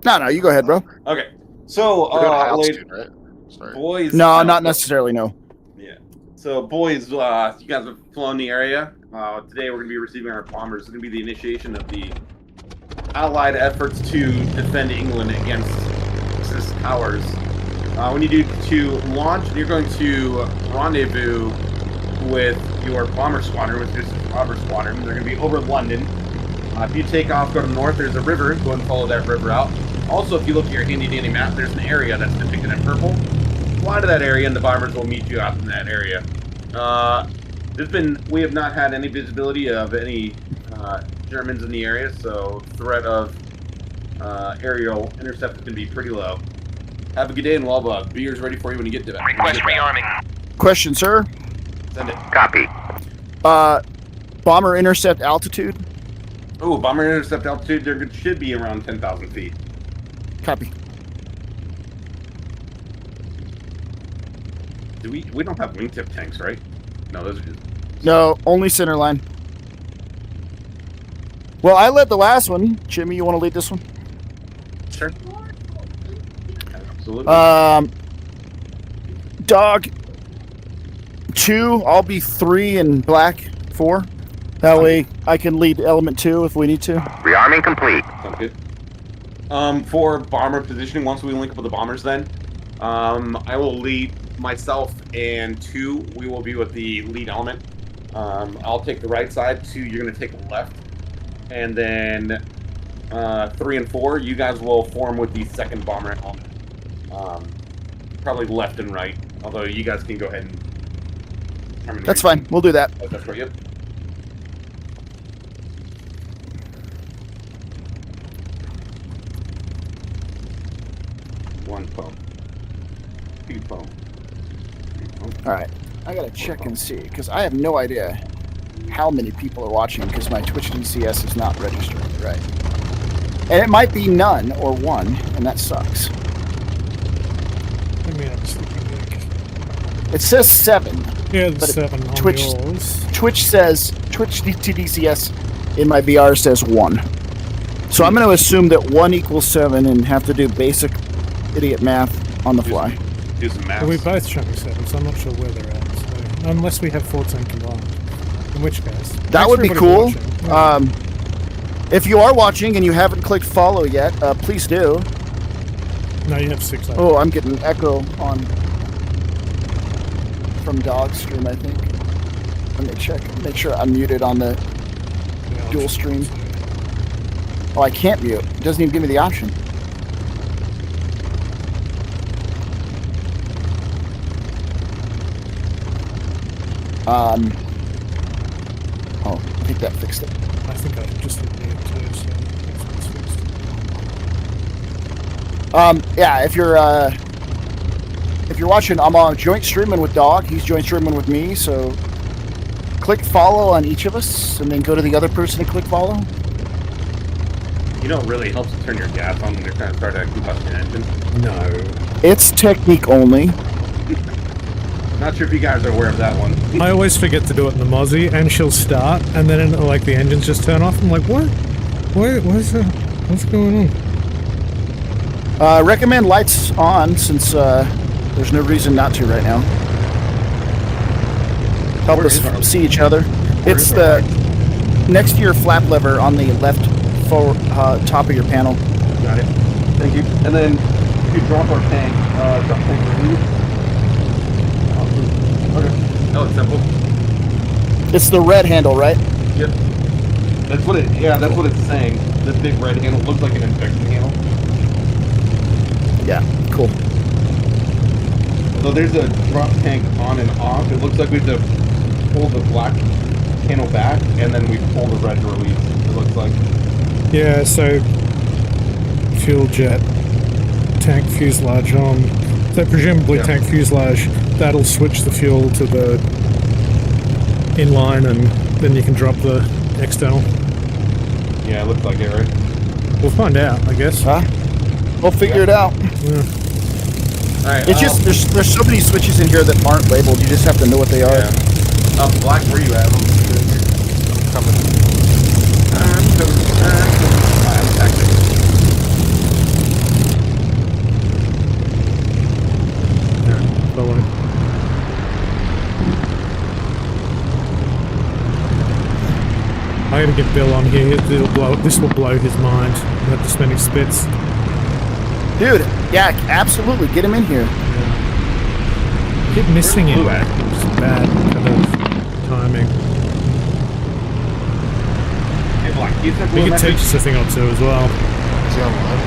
No, you go ahead, bro. Okay, so We're going high altitude, right? Sorry. boys. No, not necessarily, no. Yeah. So, boys, you guys have flown the area. Today, we're going to be receiving our bombers. It's going to be the initiation of the Allied efforts to defend England against Axis powers. When you do to launch, you're going to rendezvous with your bomber squadron, with your bomber squadron. They're going to be over London. If you take off, go to the north, there's a river. Go and follow that river out. Also, if you look at your handy-dandy map, there's an area that's depicted in purple. Fly to that area, and the bombers will meet you out in that area. We have not had any visibility of any Germans in the area, so threat of aerial intercept is going to be pretty low. Have a good day, and beer's ready for you when you get to that. Request rearming. Question, sir. Send it. Copy. Bomber intercept altitude? Oh, bomber intercept altitude, there should be around 10,000 feet. Copy. We don't have wingtip tanks, right? No, those are just... No, only center line. Well, I led the last one. Jimmy, you want to lead this one? Sure. Absolutely. Dog 2, I'll be 3 and black 4. That way I can lead element 2 if we need to. Rearming complete. Sounds good. For bomber positioning, once we link up with the bombers then, I will lead myself and 2, we will be with the lead element. I'll take the right side, 2, you're going to take the left. And then 3 and 4, you guys will form with the second bomber element. Probably left and right, although you guys can go ahead and determine. That's fine. We'll do that. Oh, that's right, yep. One pump. 2 pump. 3 pump. All right. I got to check and see because I have no idea how many people are watching because my Twitch DCS is not registered, right? And it might be none or 1, and that sucks. Let me have a sleeping bag. It says 7. Yeah, But there's 7 on Twitch- yours. Twitch to DCS in my VR says 1. So I'm going to assume that 1 equals 7 and have to do basic idiot math on the fly. Do some math. Well, we both showing 7, so I'm not sure where they're at. So, unless we have 14 combined. In which case... That thanks would for be everybody cool. watching. If you are watching and you haven't clicked follow yet, please do. No, you have 6. Oh, I'm getting echo on from Dog Stream, I think. Let me check. Make sure I'm muted on the Yeah, dual stream. Oh, I can't mute. It doesn't even give me the option. Oh, I think that fixed it. I think I just hit mute too, so hopefully it's fixed. Yeah, if you're watching, I'm on joint streaming with Dog. He's joint streaming with me, so click follow on each of us, and then go to the other person and click follow. You know, it really helps to turn your gas on when you're trying to start a combustion engine. No. It's technique only. Not sure if you guys are aware of that one. I always forget to do it in the Mozzie, and she'll start, and then like the engines just turn off. I'm like, what? What's going on? Recommend lights on since there's no reason not to right now. Help us see each other. It's the next to your flap lever on the left forward top of your panel. Got it. Thank you. And then if you drop our tank, drop tank release. Okay. Oh, it's simple. It's the red handle, right? Yep. That's what it's saying. This big red handle looks like an injection handle. Yeah, cool. So there's a drop tank on and off. It looks like we have to pull the black handle back, and then we pull the red to release. It looks like. Yeah, so fuel jet, tank fuselage on. So presumably tank fuselage, that'll switch the fuel to the inline, and then you can drop the external. Yeah, it looks like it, right? We'll find out, I guess. Huh? We'll figure it out. Yeah. All right. It's just there's so many switches in here that aren't labeled. You just have to know what they are. Yeah. Black, where you at? I'm coming. I'm tactic. Follow. I gotta get Bill on here. This will blow his mind. Not this many spits. Dude, yeah, absolutely. Get him in here. Keep missing him. It's bad kind of timing. Hey, Black, you sent We could teach us a thing or two as well. Is he online?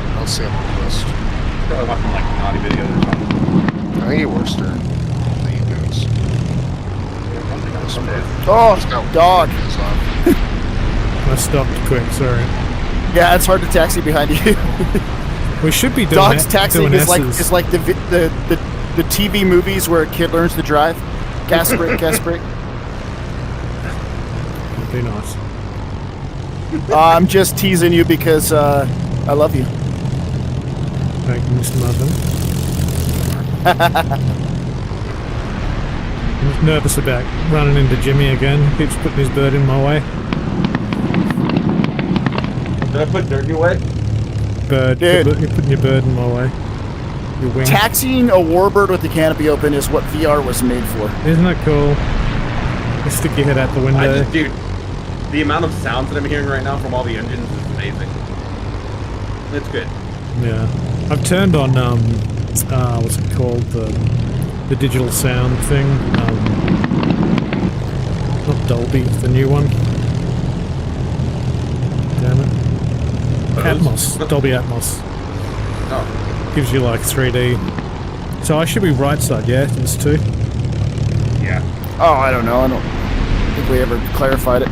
I don't see him on the list. Probably watching like naughty videos or something. I think he works there. The emails. Oh, dog. I stopped quick, sorry. Yeah, it's hard to taxi behind you. We should be doing Dog's taxiing is S's. like the TV movies where a kid learns to drive. Gas brake, gas brake. Be nice. I'm just teasing you because I love you. Thank you, Mr. Muffin. I'm nervous about running into Jimmy again. He keeps putting his bird in my way. Did I put dirt in your way? Bird, Dude. you're putting your bird in my way. Your wing. Taxiing a Warbird with the canopy open is what VR was made for. Isn't that cool? You stick your head out the window. Dude, the amount of sounds that I'm hearing right now from all the engines is amazing. It's good. Yeah. I've turned on, what's it called? The digital sound thing. Not Dolby, the new one. Damn it. Atmos. Dolby Atmos. Oh. Gives you like 3D. So I should be right side, yeah? There's two? Yeah. Oh, I don't know. I don't think we ever clarified it.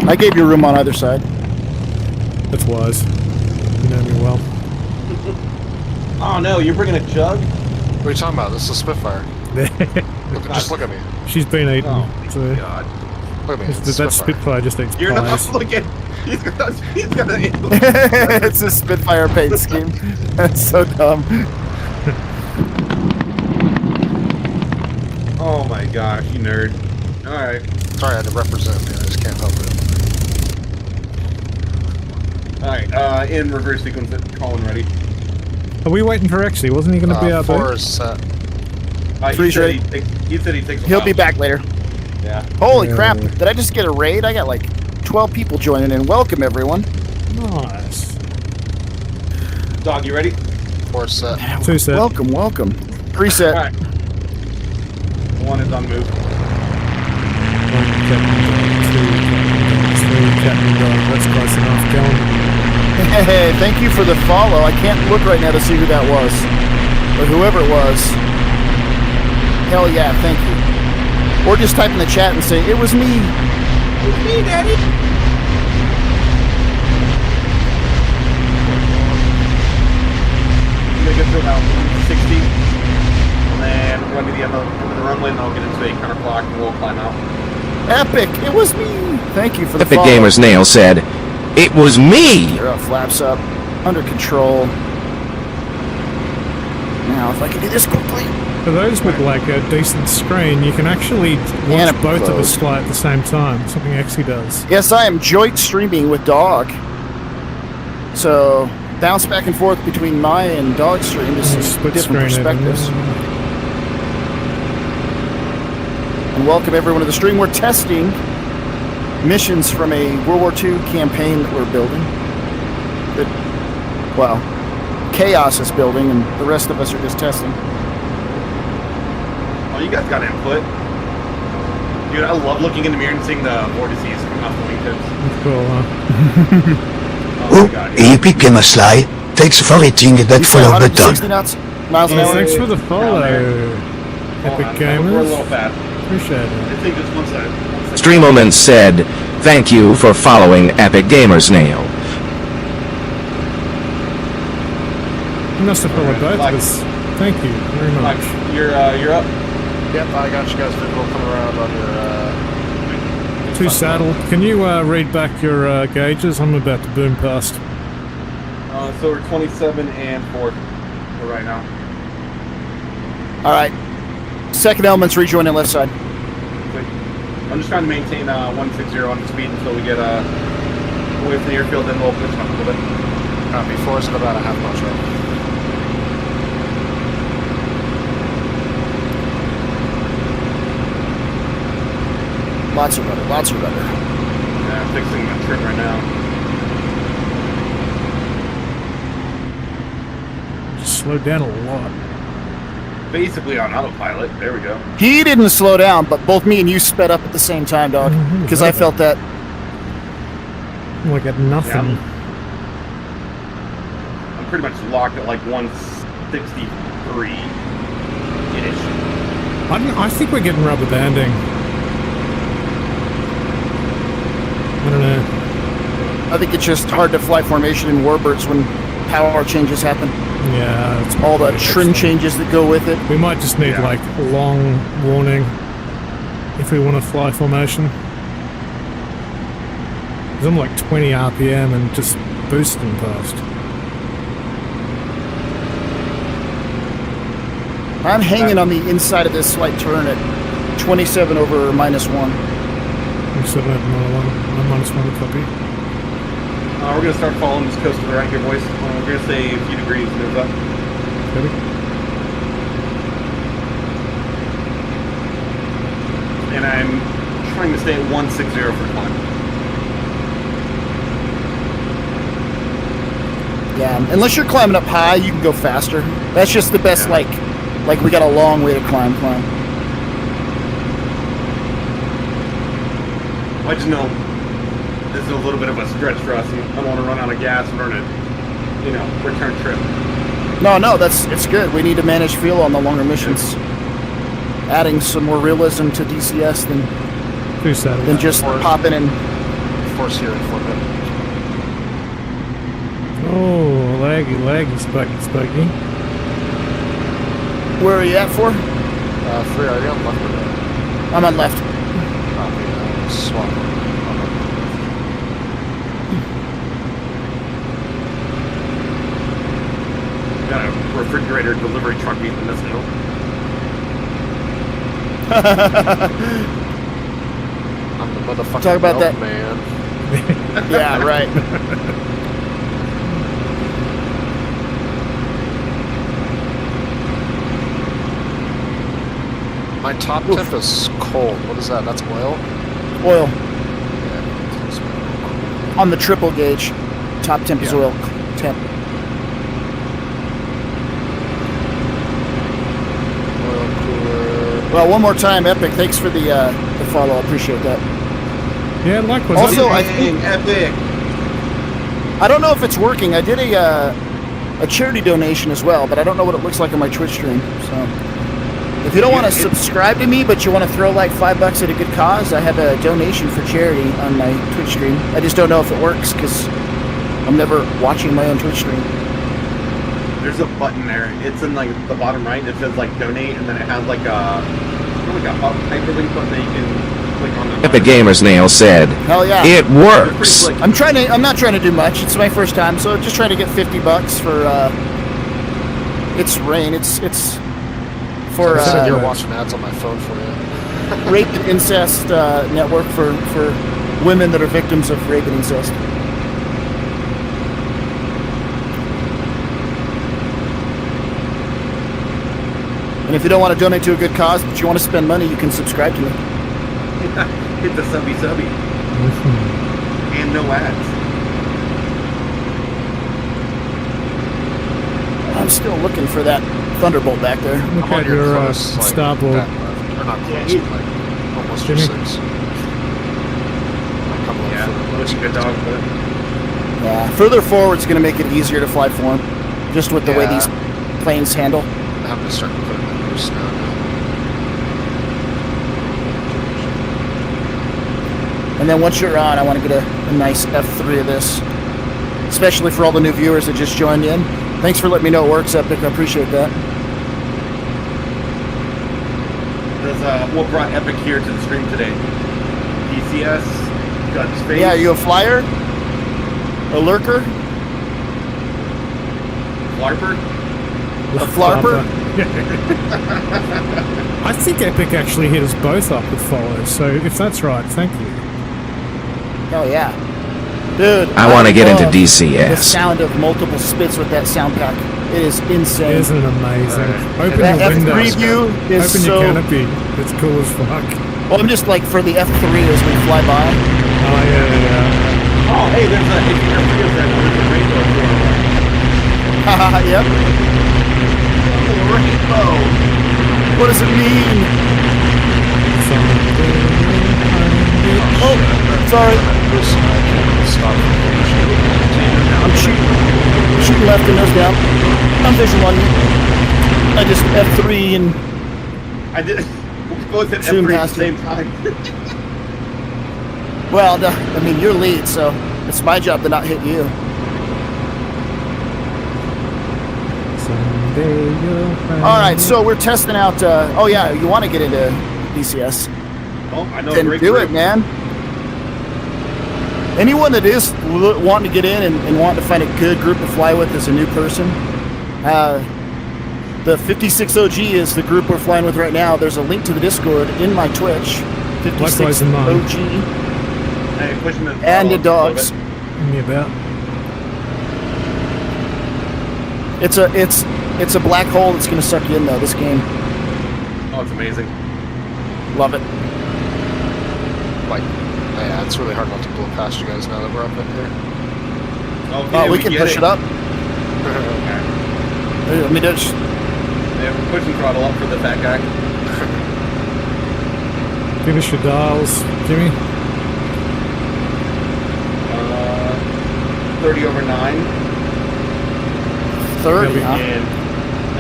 I gave you room on either side. That's wise. You know me well. Oh no, you're bringing a jug? What are you talking about? This is a Spitfire. Just look at me. She's been eaten. Oh, so God. Look at me. It's that Spitfire just eats You're pies. not looking. He's gonna It's a Spitfire paint scheme. That's so dumb. Oh my gosh, you nerd. Alright. Sorry, I had to represent me. I just can't help it. Alright, in reverse sequence, Colin ready. Are we waiting for Rexy? Wasn't he going to be out 4 there? is set. Three's ready. He said he takes a He'll while. be back later. Yeah. Holy crap. Did I just get a raid? I got like 12 people joining in. Welcome, everyone. Nice. Dog, you ready? 4 is set. Two set. Welcome, welcome. Reset. Alright. One is on move. One Captain Dog, two Captain Dog. That's close enough. Go on. Hey, thank you for the follow. I can't look right now to see who that was. But whoever it was, hell yeah, thank you. Or just type in the chat and say, it was me. It was me, Daddy. I'm gonna get to about 60. And then run to the end of the runway, and then I'll get into a counterclock and we'll climb out. Epic. It was me. Thank you for the Epic follow. Gamer's Nail said, "It was me." Flaps up. Under control. Now, if I can do this quickly. For those with like a decent screen, you can actually watch And both of close. us fly at the same time. Something Exy does. Yes, I am joint streaming with Dog. So, bounce back and forth between my and Dog stream to see Split different screen it, perspectives. And welcome everyone to the stream. We're testing missions from a World War II campaign that we're building. That, well, Chaos is building, and the rest of us are just testing. Oh, you guys got input. Dude, I love looking in the mirror and seeing the vortices coming off the wingtips. That's cool, huh? Oh my god. Epic Gamersly. Thanks for hitting that You say follow 160 button. knots, miles an Well, hour. thanks for the follow, Hold Epic on, we're a little Gamers. fast. Appreciate it. I think just one second. Streamoman said, "Thank you for following Epic Gamersnail." You must have followed both of Like- us. Thank you very Mike, much. you're up. Yep, I got you guys visual coming around on your. Two saddle. Can you read back your gauges? I'm about to boom past. So we're 27 and 4 for right now. All right. Second element's rejoining left side. Wait. I'm just trying to maintain 160 on the speed until we get away from the airfield, then we'll push up a little bit. Copy. Force at about a half mile short. Lots of rudder, lots of rudder. Yeah, I'm fixing my trim right now. Just slowed down a lot. Basically on autopilot. There we go. He didn't slow down, but both me and you sped up at the same time, Dog. Mhm, Because I felt that. Like at nothing. I'm pretty much locked at like 163-ish. I think we're getting rubber banding. I don't know. I think it's just hard to fly formation in Warbirds when power changes happen. Yeah, it's All the probably trim next changes that go with it. time. We might just need Yeah. like a long warning if we want to fly formation. 'Cause I'm like 20 RPM and just boosting past. I'm hanging on the inside of this slight turn at 27 over -1. I'm 7 at -1 copy. We're going to start following this coast to the right here, boys. We're going to say a few degrees move up. Copy. And I'm trying to stay at 160 for the climb. Yeah, unless you're climbing up high, you can go faster. That's just the best, Yeah. like we got a long way to climb. I just know this is a little bit of a stretch for us, and I don't want to run out of gas and run a, return trip. No, it's good. We need to manage fuel on the longer missions. Adding some more realism to DCS than 2 saddles. just popping in. Force here in 4 minutes. Oh, laggy, spuggy. Where are you at for? 3, are you on left or right? I'm on left. Copy. Swap. Got a refrigerator delivery truck meeting this hill. I'm the motherfucking Talk about that. man. Yeah, right. My top temp is cold. What is that? That's oil? Oil Yeah. on the triple gauge. Top temp is oil temp. Oil cooler. Well, one more time, Epic. Thanks for the follow. I appreciate that. Yeah, likewise. Also, Epic! I don't know if it's working. I did a charity donation as well, but I don't know what it looks like on my Twitch stream. So, if you don't want to subscribe to me, but you want to throw like $5 at a good cause, I have a donation for charity on my Twitch stream. I just don't know if it works because I'm never watching my own Twitch stream. There's a button there. It's in like the bottom right. It says like donate, and then it has like a hyperlink button that you can click on. Epic Gamersnail said, Hell yeah! "It works." I'm not trying to do much. It's my first time, so just trying to get $50 for It's rain. It's for I said you're watching ads on my phone for you. rape and incest network for women that are victims of rape and incest. And if you don't want to donate to a good cause, but you want to spend money, you can subscribe to me. Hit the subby. And no ads. I'm still looking for that Thunderbolt back there. Look I'm on at your your close, like, starboard. back left. Or not close, but like almost your Jimmy. 6. Like, Yeah, looking good dog, but Yeah, further forward's going to make it easier to fly for him, just with the way Yeah. these planes handle. I'm having to start putting the new snow now. And then once you're on, I want to get a nice F3 of this, especially for all the new viewers that just joined in. Thanks for letting me know it works, Epic. I appreciate that. what brought Epic here to the stream today? DCS, got space. Yeah, are you a flyer? A lurker? Flarper? A flarper? I think Epic actually hit us both up with follows, so if that's right, thank you. Oh, yeah. Dude. I want to get into love the DCS. sound of multiple spits with that sound pack. It is insane. Isn't it amazing? Open That your F3 windows. view is Open so... your canopy. It's cool as fuck. Well, I'm just like for the F3 as we fly by. Oh, yeah. Oh, hey, there's a rainbow. Yep. Rainbow. What does it mean? Oh, sorry. I'm shooting left and nose down. I'm visual on you. I just F3 and I did. We both hit Zoom F3 at past the same time. well, no, I mean you're lead, so it's my job to not hit you. All right, so we're testing out. Oh yeah, you want to get into DCS? Oh, I know. Then Great do group. it, man. Anyone that is wanting to get in and wanting to find a good group to fly with as a new person, the 56 OG is the group we're flying with right now. There's a link to the Discord in my Twitch. 56 Likewise in mine. OG Hey, push him in and the follow up a dogs. little Me about. It's a black hole that's going to suck you in though. This game, bit. Oh, it's amazing. love it. Like, yeah, it's really hard not to blow past you guys now that we're up in here. Okay, We can get push it up. Okay. Let me just. Yeah, we're pushing throttle up for the fat guy. Finish your dials, Jimmy. 30 over 9. 30, huh? And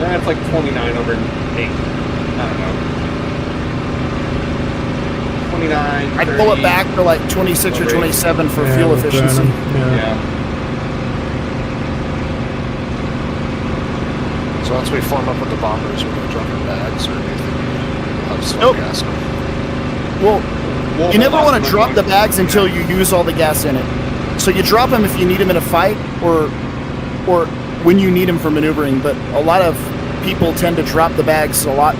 that's like 29 over 8. I don't know. 29. I'd pull it back to like 26 or 27 for Yeah, fuel we'll burn efficiency. 'em. Yeah. Yeah. So once we form up with the bombers, we're going to drop our bags or anything. We'll have some Nope. gas in them. Well, We'll you never hold want off to on drop the one. bags until you use all the gas in it. So you drop them if you need them in a fight or when you need them for maneuvering. But a lot of people tend to drop the bags a lot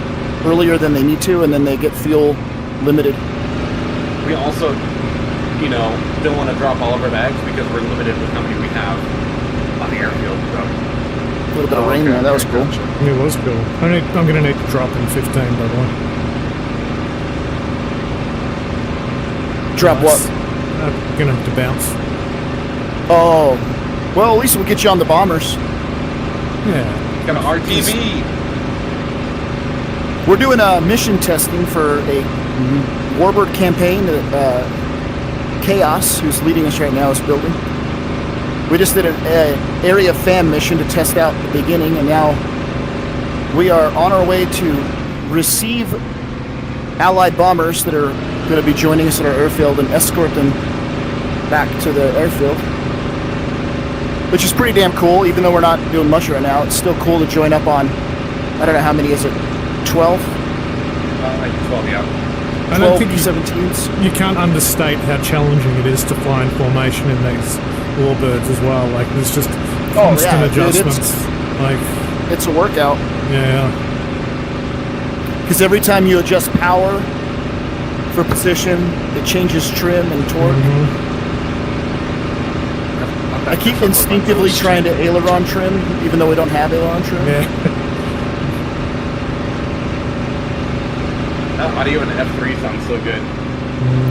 earlier than they need to, and then they get fuel limited. We also, don't want to drop all of our bags because we're limited with how many we have on the airfield. So. A little bit of rain there. That was cool. Gotcha. It was cool. I'm going to need to drop in 15, by the way. Drop what? I'm going to have to bounce. Oh, well, at least we'll get you on the bombers. Yeah. Got an RTV. We're doing mission testing for a Warbird campaign that Chaos, who's leading us right now, is building. We just did an area fam mission to test out the beginning, and now we are on our way to receive Allied bombers that are going to be joining us at our airfield and escort them back to the airfield. Which is pretty damn cool, even though we're not doing much right now. It's still cool to join up on, I don't know how many is it, 12? Like 12, yeah. I don't 12 think B-17s? you can't understate how challenging it is to fly in formation in these Warbirds as well. Like, there's just constant dude, adjustments. it's a workout. Yeah. Because every time you adjust power for position, it changes trim and torque. I keep instinctively trying to aileron trim, even though we don't have aileron trim. Yeah. That audio in the F3 sounds so good.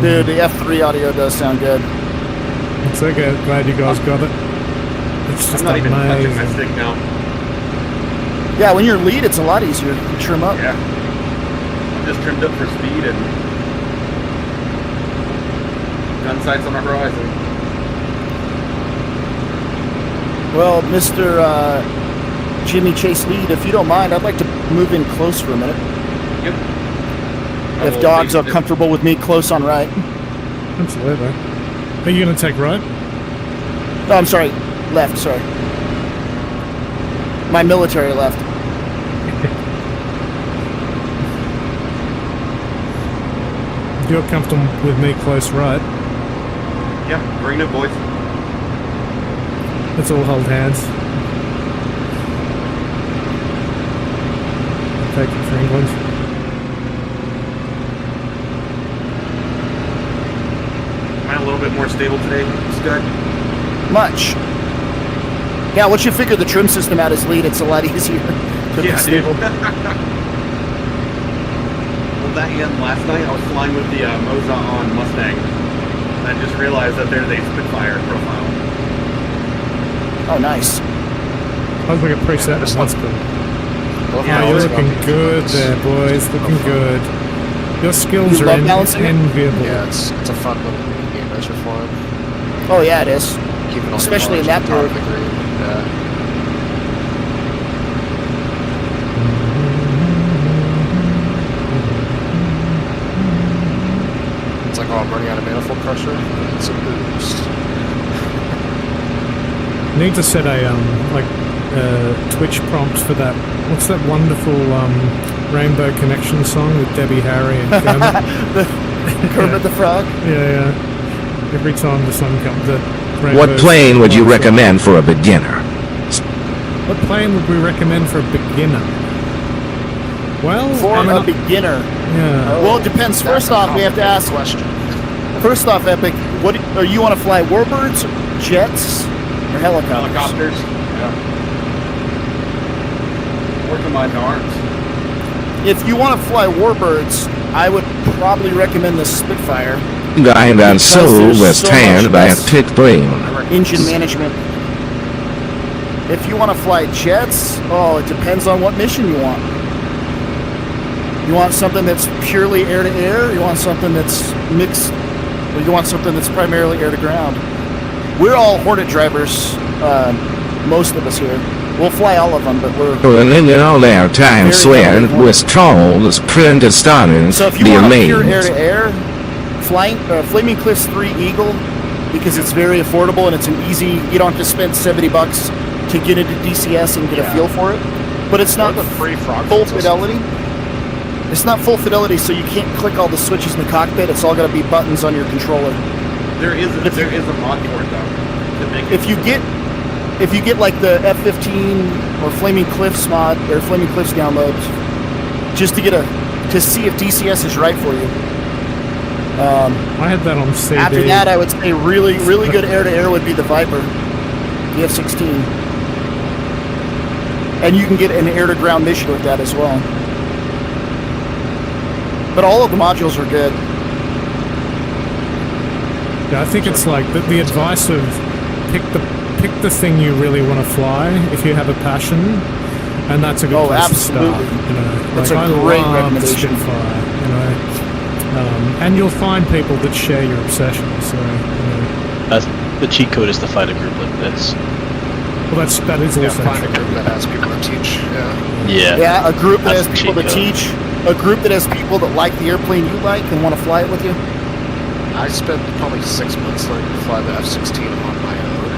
Dude, the F3 audio does sound good. It's okay. Glad you guys got it. It's just I'm not even touching amazing. my stick now. Yeah, when you're lead, it's a lot easier to trim up. Yeah. I'm just trimmed up for speed and gun sights on the horizon. Well, Mr. Jimmy Chase Lead, if you don't mind, I'd like to move in close for a minute. Yep. If dogs are comfortable with me close on right. Absolutely. Are you going to take right? No, I'm sorry. Left, sorry. My military left. If you're comfortable with me close right, Yeah, bring it, boys. let's all hold hands. Take it for England. Am I a little bit more stable today, Scud? Much. Yeah, once you figure the trim system out as lead, it's a lot easier to be stable. Well, that end last night, I was flying with the Moza on Mustang, and I just realized that there's a Spitfire profile. Oh, nice. I was looking at preset. That's good. Yeah, You're looking good there, boys. Looking good. Your skills You are love balancing it? enviable. Yeah, it's a fun little game as you're flying. Oh, yeah, it is. Keeping all Especially your in that bars on top bird. of the green. Yeah. It's like, oh, I'm running out of manifold pressure. It's a boost. Need to set a Twitch prompt for that. What's that wonderful Rainbow Connection song with Debbie Harry and Kermit? Kermit the Frog. Yeah. Every time the sun comes, the What rainbow's plane would you song. recommend for a beginner? What plane would we recommend for a beginner? Well, For I mean, a beginner. yeah. Well, it depends. First off, we have to ask. Question. First off, Epic, what do you want to fly? Warbirds, jets, or helicopters? Helicopters. Yeah. Or combined arms. If you want to fly Warbirds, I would probably recommend the Spitfire. Guide and soul there's was so tanned much by a less thick plane. engine management. If you want to fly jets, oh, it depends on what mission you want. You want something that's purely air-to-air? You want something that's mixed? Or you want something that's primarily air-to-ground? We're all Hornet drivers, most of us here. We'll fly all of them, but we're... In all their time swear with trolls printed starting So if you the want a pure remains. air-to-air, Flaming Cliffs 3 Eagle, because it's very affordable and it's an easy... You don't have to spend $70 to get into DCS and get a feel for it. But it's not the free frog full flights also. fidelity. It's not full fidelity, so you can't click all the switches in the cockpit. It's all got to be buttons on your controller. There is a mod for it though. To make it If you get like the F-15 or Flaming Cliffs mod or Flaming Cliffs downloads, just to see if DCS is right for you. I had that on CD. After that, I would say really, really good air-to-air would be the Viper, the F-16, and you can get an air-to-ground mission with that as well. But all of the modules are good. Yeah, I think it's like the advice of pick the thing you really want to fly if you have a passion, and that's a good place absolutely. to start. You know, That's like, a I great love recommendation. Spitfire, you know, and you'll find people that share your obsession. So, you know, That's the cheat code is to find a group like this. well, that is also Find a true. group that has people to teach. Yeah. Yeah. Yeah, a group that That's has people the to cheat teach, a group that has people that like the airplane you like and want to fly it with you. I spent probably 6 months learning to fly the F-16 on my own,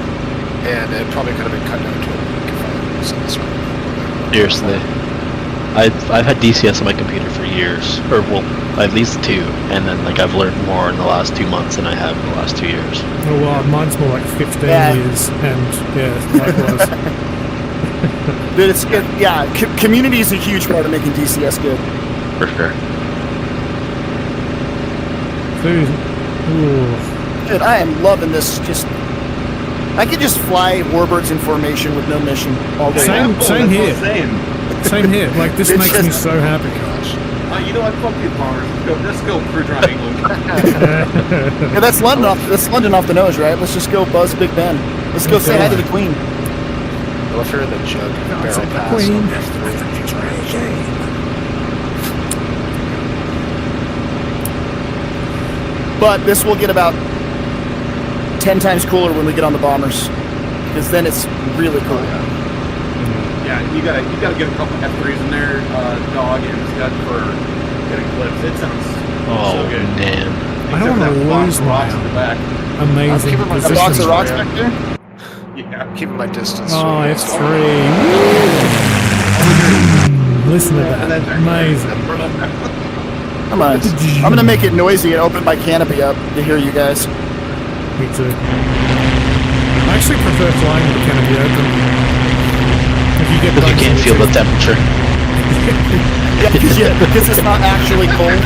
and it probably could have been cut down to a week if I had used this right. Seriously. I've had DCS on my computer for years, or well, at least 2, and then like I've learned more in the last 2 months than I have in the last 2 years. Oh, well, mine's more like 15 Yeah. years, and yeah, likewise. Dude, community is a huge part of making DCS good. For sure. Food. Ooh. Dude, I am loving this. I could just fly Warbirds in formation with no mission all day. Same here. Same here. Like, this It's makes me just- so happy. You know what? Fuck these bombers. Let's go cruise around England. Yeah, that's London off the nose, right? Let's just go buzz Big Ben. Let's go say hi to the Queen. Well, if you're in the jug barrel pass Queen. on F3. But this will get about 10 times cooler when we get on the bombers, because then it's really cool. Yeah, you gotta get a couple F3s in there, dog and Scud for getting clips. It sounds Oh, so good. man. I don't want to lose my rocks in the back. amazing keeping my The position. box of rocks back there? Yeah. I'm keeping my distance. Oh, F3. Listen to that. Amazing. Come on. I'm going to make it noisy and open my canopy up to hear you guys. Me too. I actually prefer flying with the canopy open. If you get Because you bugs can't in feel the tooth. temperature. Yeah, because it's not actually cold.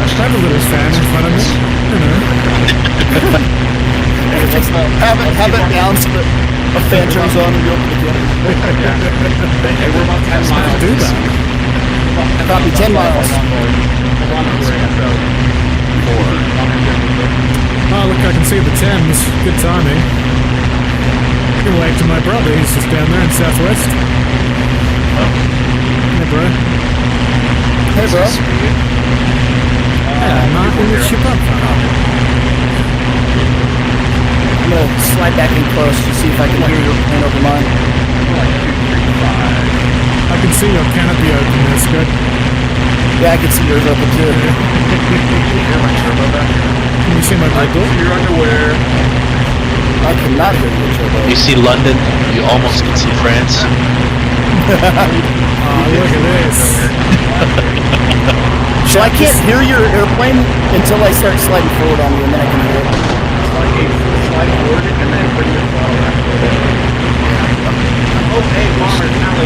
I have a little fan in front of me. You know. Have it down so that a fan turns on and you open the canopy. Hey, we're about 10 miles. Do that. Copy 10 miles. Oh, look, I can see the Thames. Good timing. I can wave to my brother. He's just down there in Southwest. Hey, bro. Hey, bro. Yeah, marking the ship up. I'm going to slide back in close to see if I can hear your plane over mine. I can see your canopy open. That's good. Yeah, I can see yours open too. Can you see my red door? Your underwear. I cannot hear your turbo. You see London, you almost can see France. Oh, look at this. So I can't hear your airplane until I start sliding forward on you, and then I can hear it. Slide forward and then bring your throttle back a little bit. Okay, bombers, now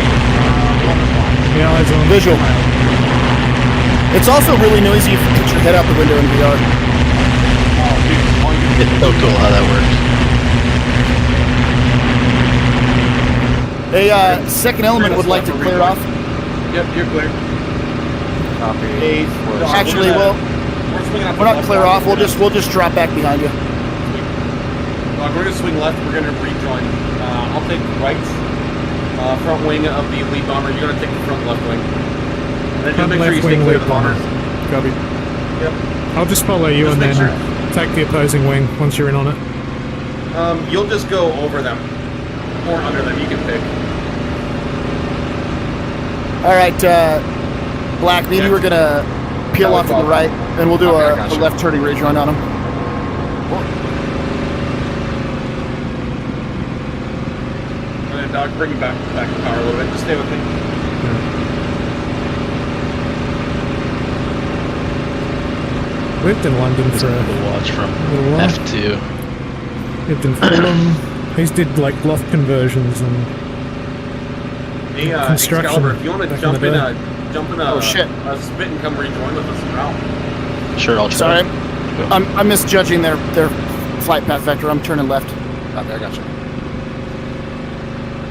Yeah, eyes on. Visual. It's also really noisy if you put your head out the window in VR. It's so cool how that works. A second element would like to clear off. Yep, you're clear. Copy. Actually, well, we're not clear off. We'll just drop back behind you. We're gonna swing left. We're gonna rejoin. I'll take right. Front wing of the lead bomber. You're gonna take the front left wing. And then just make sure you stay clear of the bombers. Copy. Yep. I'll just follow you Just and make then take the opposing wing once you're in on it. You'll just go over them or under them. You can pick. All right, Black. Maybe we're gonna peel off to the right, and we'll do Okay, I a gotcha. left turning rejoin on them. And then Doc, bring you back to power a little bit. Just stay with me. Lived in London for The watch from a little while. F2. Lived in Fulham. He's did like loft conversions and Hey, construction Excalibur, if you want to back jump in in the a Oh, shit. a spit and come rejoin with us now. Sure, I'll try. Sorry, Go. I'm misjudging their flight path vector. I'm turning left. Copy, I got you.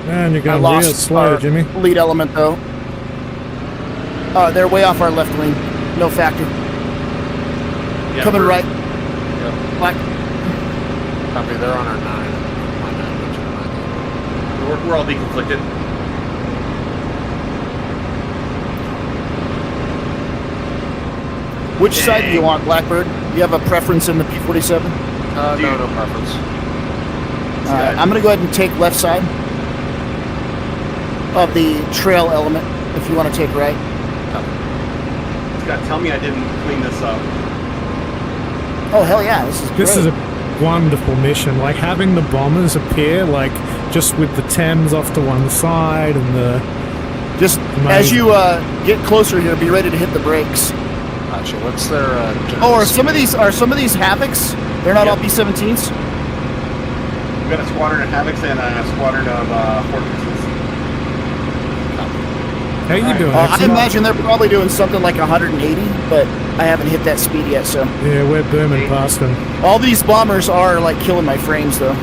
man, you're I going real lost slow, our Jimmy. lead element though. They're way off our left wing. No factor. Yeah, Coming we're- right. Yep. Black. Copy, they're on our 9. My 9, which is 9. We're all deconflicted. Which side do you want, Blackbird? Do you have a preference in the P-47? No preference. All right, I'm going to go ahead and take left side of the trail element if you want to take right. Scott, tell me I didn't clean this up. Oh, hell yeah. This is great. This is a wonderful mission. Like having the bombers appear, like just with the Thames off to one side and the. Just as you get closer here, be ready to hit the brakes. Gotcha. What's their... Oh, are some of these Havocs? They're not all B-17s? We've got a squadron of Havocs and a squadron of Fortresses. How you doing? I Excellent. imagine they're probably doing something like 180, but I haven't hit that speed yet, so. Yeah, we're booming past them. All these bombers are like killing my frames, though.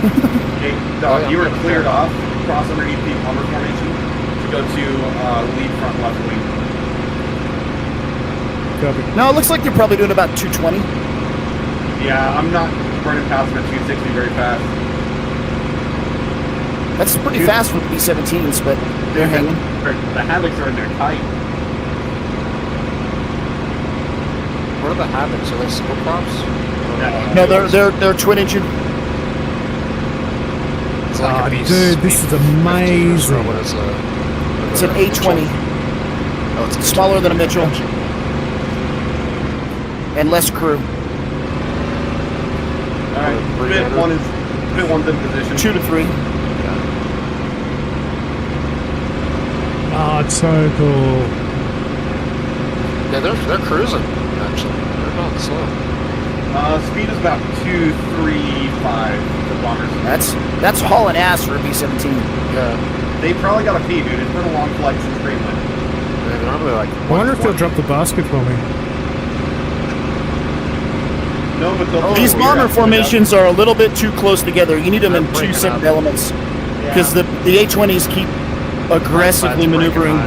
Okay, Dog, you were cleared off, cross underneath the bomber formation to go to lead front left wing. Copy. No, it looks like they're probably doing about 220. Yeah, I'm not burning past them at 260 very fast. That's pretty fast for the B-17s, but they're hanging. The Havocs are in there tight. What are the Havocs? Are they single props? No, they're twin engine. It's like a beast. Dude, this is amazing. What is It's an A20. Oh, it's Smaller than a Mitchell. And less crew. Alright, bit one's in position. 2 to 3. Oh, it's so cool. Yeah, they're cruising, actually. They're not slow. Speed is about 235 for bombers. That's hauling ass for a B-17. Yeah. They probably got a pee, dude. It's been a long flight since Greenland. They're normally like... I wonder if they'll drop the basket for me. No, but they'll... These bomber formations are a little bit too close together. You need them in They're two breaking separate up. elements. Because the A-20s keep aggressively maneuvering.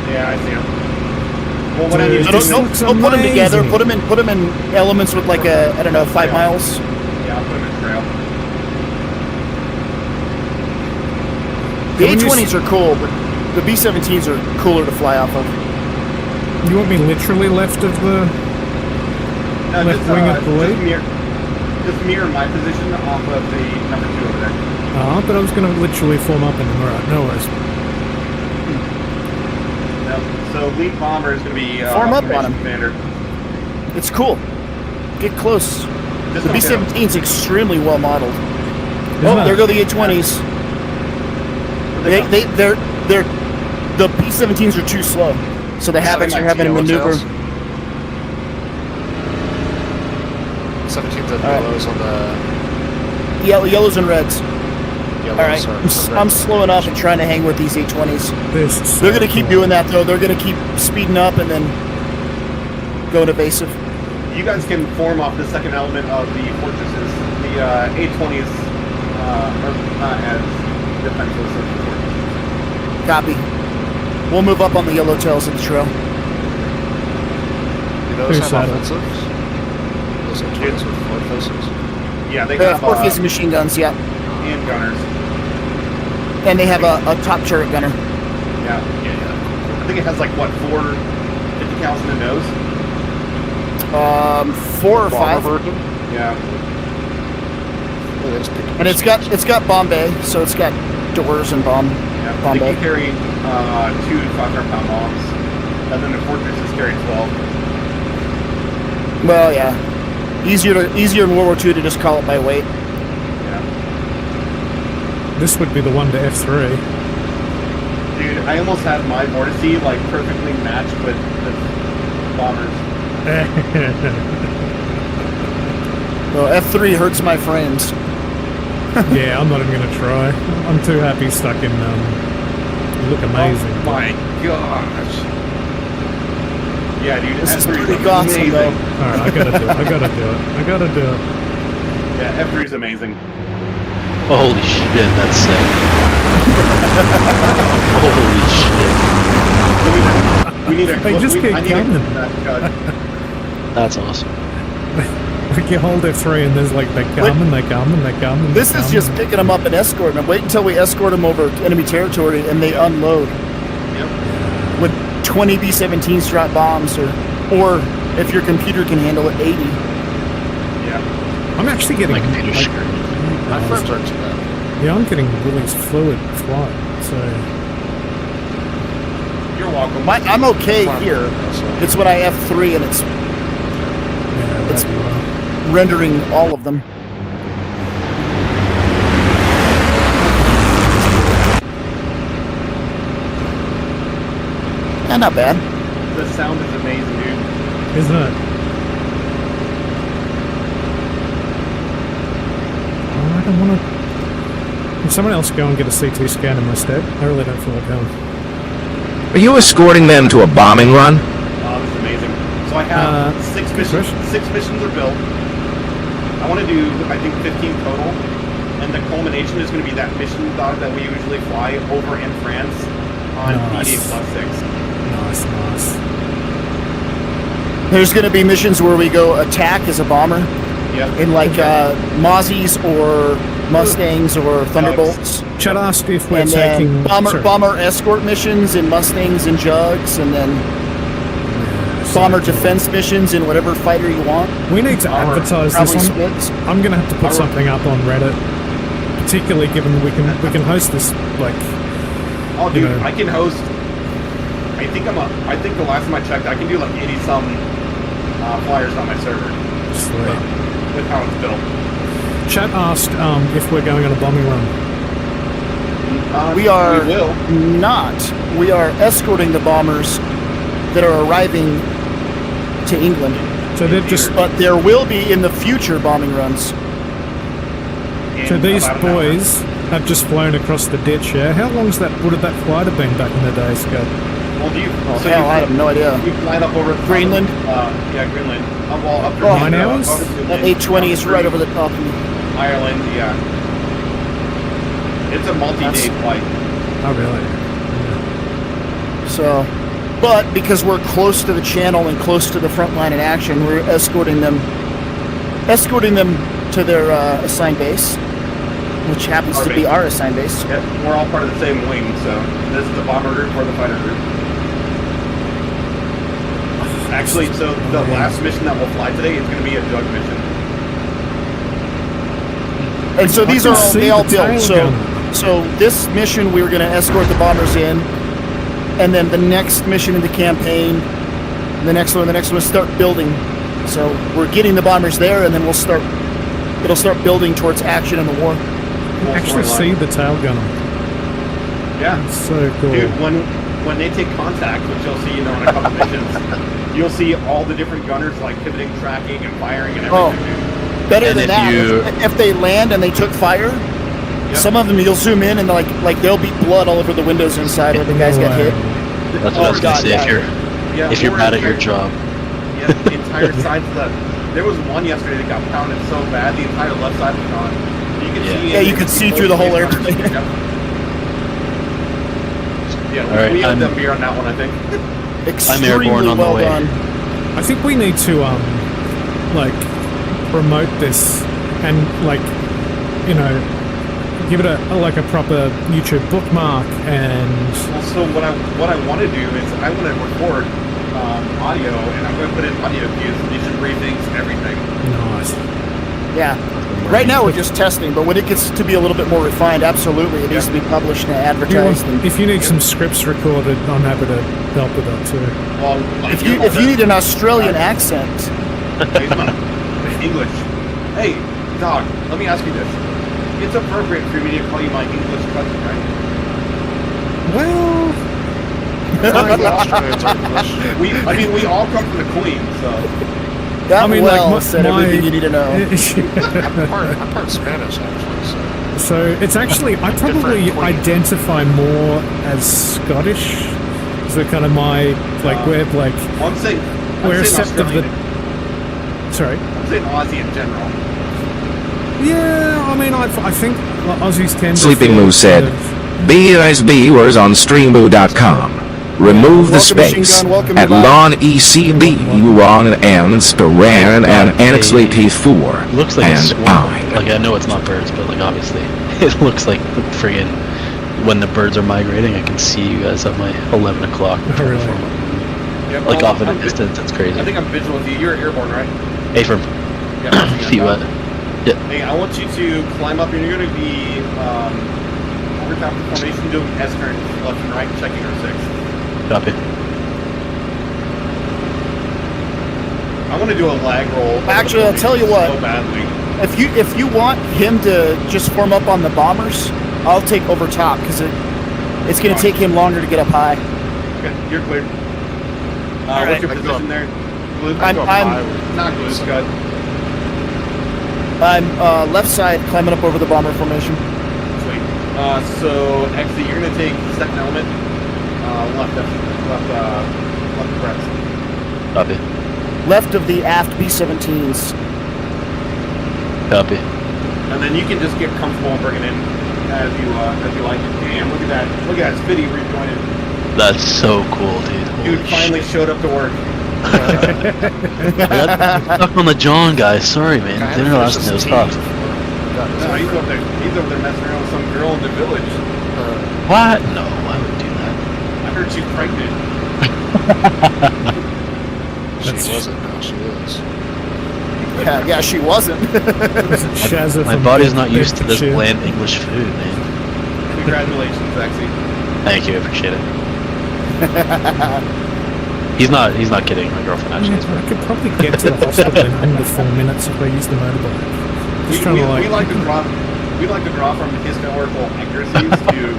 Yeah, I see them. Well, what I need to So do... don't put them together. Put them in elements with like a, I don't know, 5 miles. Yeah, I'll put them in trail. The A-20s are cool, but the B-17s are cooler to fly off of. You want me literally left of the No, left wing of the lead? Just mirror my position off of the number 2 over there. Oh, but I was going to literally form up in them. Alright, no worries. No, so lead bomber is going to be Form up on formation him. commander. It's cool. Get close. Just The don't hit him. B-17's extremely well modeled. Isn't Oh, it? there go the A-20s. They're the B-17s are too slow, so the Havocs are having to maneuver. 17th and yellows on the... Yellows and reds. Yellows All right, I'm slowing up and trying to hang with these A-20s. They're going to keep doing that, though. They're going to keep speeding up and then going evasive. You guys can form off the second element of the fortresses. The A-20s are not as defenseless as the fortresses. Copy. We'll move up on the yellow tails of the trail. Do those Pretty have solid. offensives? Those A-20s with forward faces? Yeah, they They have have 4-phase machine guns, yeah. and gunners. And they have a top turret gunner. Yeah. I think it has like, what, 4 50 cals in the nose? 4 or 5. Yeah. And it's got bomb bay, so it's got doors and bomb They bay. can carry 2 500-pound bombs, and then the fortresses carry 12. Well, yeah. Easier in World War II to just call it by weight. Yeah. This would be the one to F3. Dude, I almost had my vortice like perfectly matched with the bombers. Well, F3 hurts my frames. Yeah, I'm not even going to try. I'm too happy stuck in, you look amazing. Oh my gosh. Yeah, dude, This is F3 pretty awesome, amazing. though. Alright, I gotta do it. I gotta do it. Yeah, F3 is amazing. Holy shit, that's sick. Holy shit. We need a They just keep I need coming. That's awesome. Like you hold F3 and there's like, they come and they come and they come and This they is come. just picking them up and escorting them. Wait until we escort them over enemy territory and they unload Yep. with 20 B-17s drop bombs, or if your computer can handle it, 80. Yeah. I'm actually getting My computer's screwed. My friends aren't too bad. yeah, I'm getting really fluid flight. So You're welcome. I'm okay here. It's when I F3 and it's yeah, It's- that'd be well. rendering all of them. Not bad. The sound is amazing, dude. Isn't it? Oh, I don't want to. Can someone else go and get a CT scan in my stead? I really don't feel like going. Are you escorting them to a bombing run? This is amazing. So I have 6 missions. 6 missions are built. I want to do, I think, 15 total. And the culmination is going to be that mission dog that we usually fly over in France on Nice. PD+6. Nice. There's going to be missions where we go attack as a bomber Yep. in like Mozzies or Mustangs or Thunderbolts. Chad asked if we're And then taking... sorry. bomber escort missions in Mustangs and Jugs, and then bomber defense missions in whatever fighter you want. We need to advertise this Probably one. splits. I'm going to have to put something up on Reddit, particularly given we can host this, like... Oh, dude, you know. I can host. I think the last time I checked, I can do like 80-some flyers on my server Sweet. with how it's built. Chat asked if we're going on a bombing run. We are We will. not. We are escorting the bombers that are arriving to England. So they're just... But there will be in the future bombing runs. So in these about an hour. boys have just flown across the ditch, yeah? How long's that... Would have that flight have been back in the day, Scott? Well, do you? Oh, so hell, you, I have no idea. You fly up over the Greenland? Yeah, Greenland. Well, up to 9 hours? over to That Lynn, 820 is up right through over the top of me. Ireland, yeah. It's a multi-day flight. Oh, really? So, but because we're close to the channel and close to the front line in action, we're escorting them to their assigned base, which happens to be our assigned base. Yep, we're all part of the same wing, so this is the bomber group or the fighter group. Actually, so the last mission that we'll fly today is going to be a jug mission. And so these I are can all see they all the built. tail So, gun. so this mission we were going to escort the bombers in, and then the next mission in the campaign, the next one start building. So we're getting the bombers there, and then it'll start building towards action in the war. You actually see the tail gunner. Yeah. It's so cool. Dude, when they take contact, which you'll see, in a couple missions, you'll see all the different gunners like pivoting, tracking, and firing and Oh. everything. Dude. Better And than if that, you- if they land and they took fire, Yep. some of them you'll zoom in and like there'll be blood all over the windows inside where the guys get hit. That's what Oh, I was gonna God, say. yeah. If you're or bad at your entire- job, Yeah, the entire side's left. There was one yesterday that got pounded so bad, the entire left side was gone. You could see. Yeah, you could see through the whole airplane. Yeah, All right, we had I'm- them here on that one, I think. Extremely airborne on the well way. done. I think we need to, like, promote this and, like, you know, give it a proper YouTube bookmark and... Well, so what I want to do is I want to record audio, and I'm going to put in audio cues, mission briefings, everything. Nice. Yeah. Right now we're just testing, but when it gets to be a little bit more refined, absolutely, it needs to be published and advertised. And If you need some scripts recorded, I'm happy to help with that too. Well, like, if you need an Australian accent, English. Hey, dog, let me ask you this. It's appropriate for me to call you my English cousin, right? Well, Australians are English. We all come from the Queen, so. that I mean, well like, said everything you need to know. I'm part Spanish, actually. So it's actually, I probably Different Queen. identify more as Scottish. So kind of my, like, we're like, Well, I'm saying we're a saying sept of the... Australian. Sorry. I'm saying Aussie in general. Yeah, I mean, I think Aussies tend to... Sleeping feel Moose said, kind of- BSB was on streamboo.com. Remove the Welcome, Machine space Gun, welcome, at Bob. lon ECB, Ron and Staran and Anixley P4 it looks like a and swarm. I. Like, I know it's not birds, but, like, obviously, it looks like friggin' when the birds are migrating, I can see you guys at my 11 o'clock. Oh, really? Yeah, Like, well, off at a I'm distance, it's crazy. I think I'm visual with you. You're airborne, right? A-firm. Yeah. Feet wet. Hey, I want you to climb up, and you're going to be over top of the formation, doing S-turns left and right, checking our 6. Copy. I want to do a lag roll. Actually, I'll tell you what. So badly. If you want him to just form up on the bombers, I'll take over top because it's going to take him longer to get up high. Okay, you're clear. All What's right. your position there? Glue? I'm Not glue, Scud. I'm left side climbing up over the bomber formation. Sweet. So actually, you're gonna take second element, left breast. Copy. Left of the aft B-17s. Copy. And then you can just get comfortable and bring it in as you like. Damn, look at that! Look at that, Spitty rejoined. That's so cool, dude. Dude Holy finally showed up to work. I got stuck on the John guy. Sorry, man. Dinner last night was tough. No, he's over there messing around with some girl in the village. What? No, I would do that. I heard she's pregnant. She wasn't, now she is. Yeah, she wasn't. My body's not used to this bland English food, man. Congratulations, Lexi. Thank you, I appreciate it. He's not kidding. My girlfriend actually is. I could probably get to the hospital in under 4 minutes if I use the motorbike. We like to draw from historical accuracies to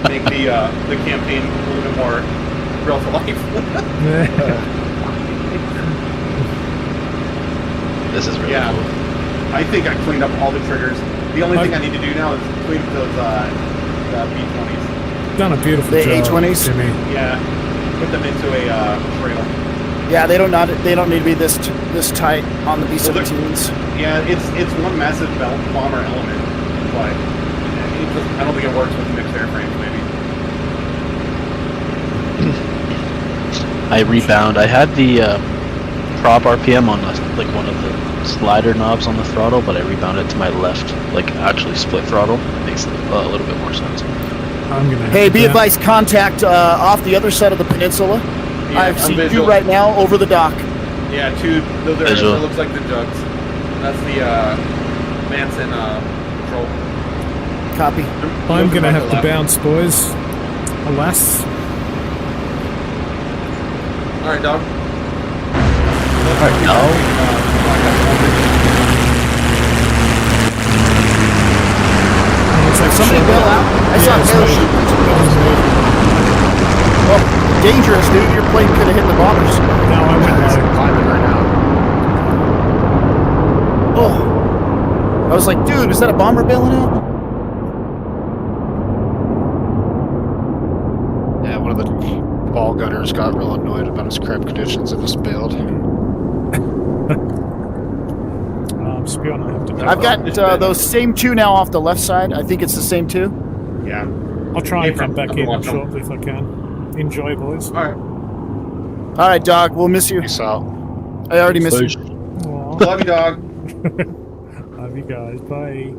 make the campaign a little bit more real to life. This is really cool. I think I cleaned up all the triggers. The only thing I need to do now is clean up those B-20s. Done a beautiful The job, A-20s? Jimmy. Yeah, put them into a trail. Yeah, they don't need to be this tight on the B-17s. Yeah, it's one massive bomber element, but I don't think it works with mixed airframes. Maybe. I rebound. I had the prop RPM on like one of the slider knobs on the throttle, but I rebounded to my left, like actually split throttle. Makes a little bit more sense. Hey, be advised, contact off the other side of the peninsula. Yeah, I see you right now over the dock. Yeah, those are. It looks like the jugs. That's the Manson patrol. Copy. I'm gonna have to bounce, boys. Alas. All right, dog. No. Looks like somebody fell out. I saw a parachute. Well, dangerous, dude. Your plane could have hit the bombers. No, I went low. Climbing right now. Oh. I was like, dude, is that a bomber bailing out? Yeah, one of the ball gunners got real annoyed about his crap conditions in this build. Spion, I have to I've got those same two now off the left side. I think it's the same two. Yeah. I'll try and come back I'll in watch them. shortly if I can. Enjoy, boys. All right. All right, dog. We'll miss you. Peace out. I already missed you. Aw. Love you, dog. Love you guys. Bye.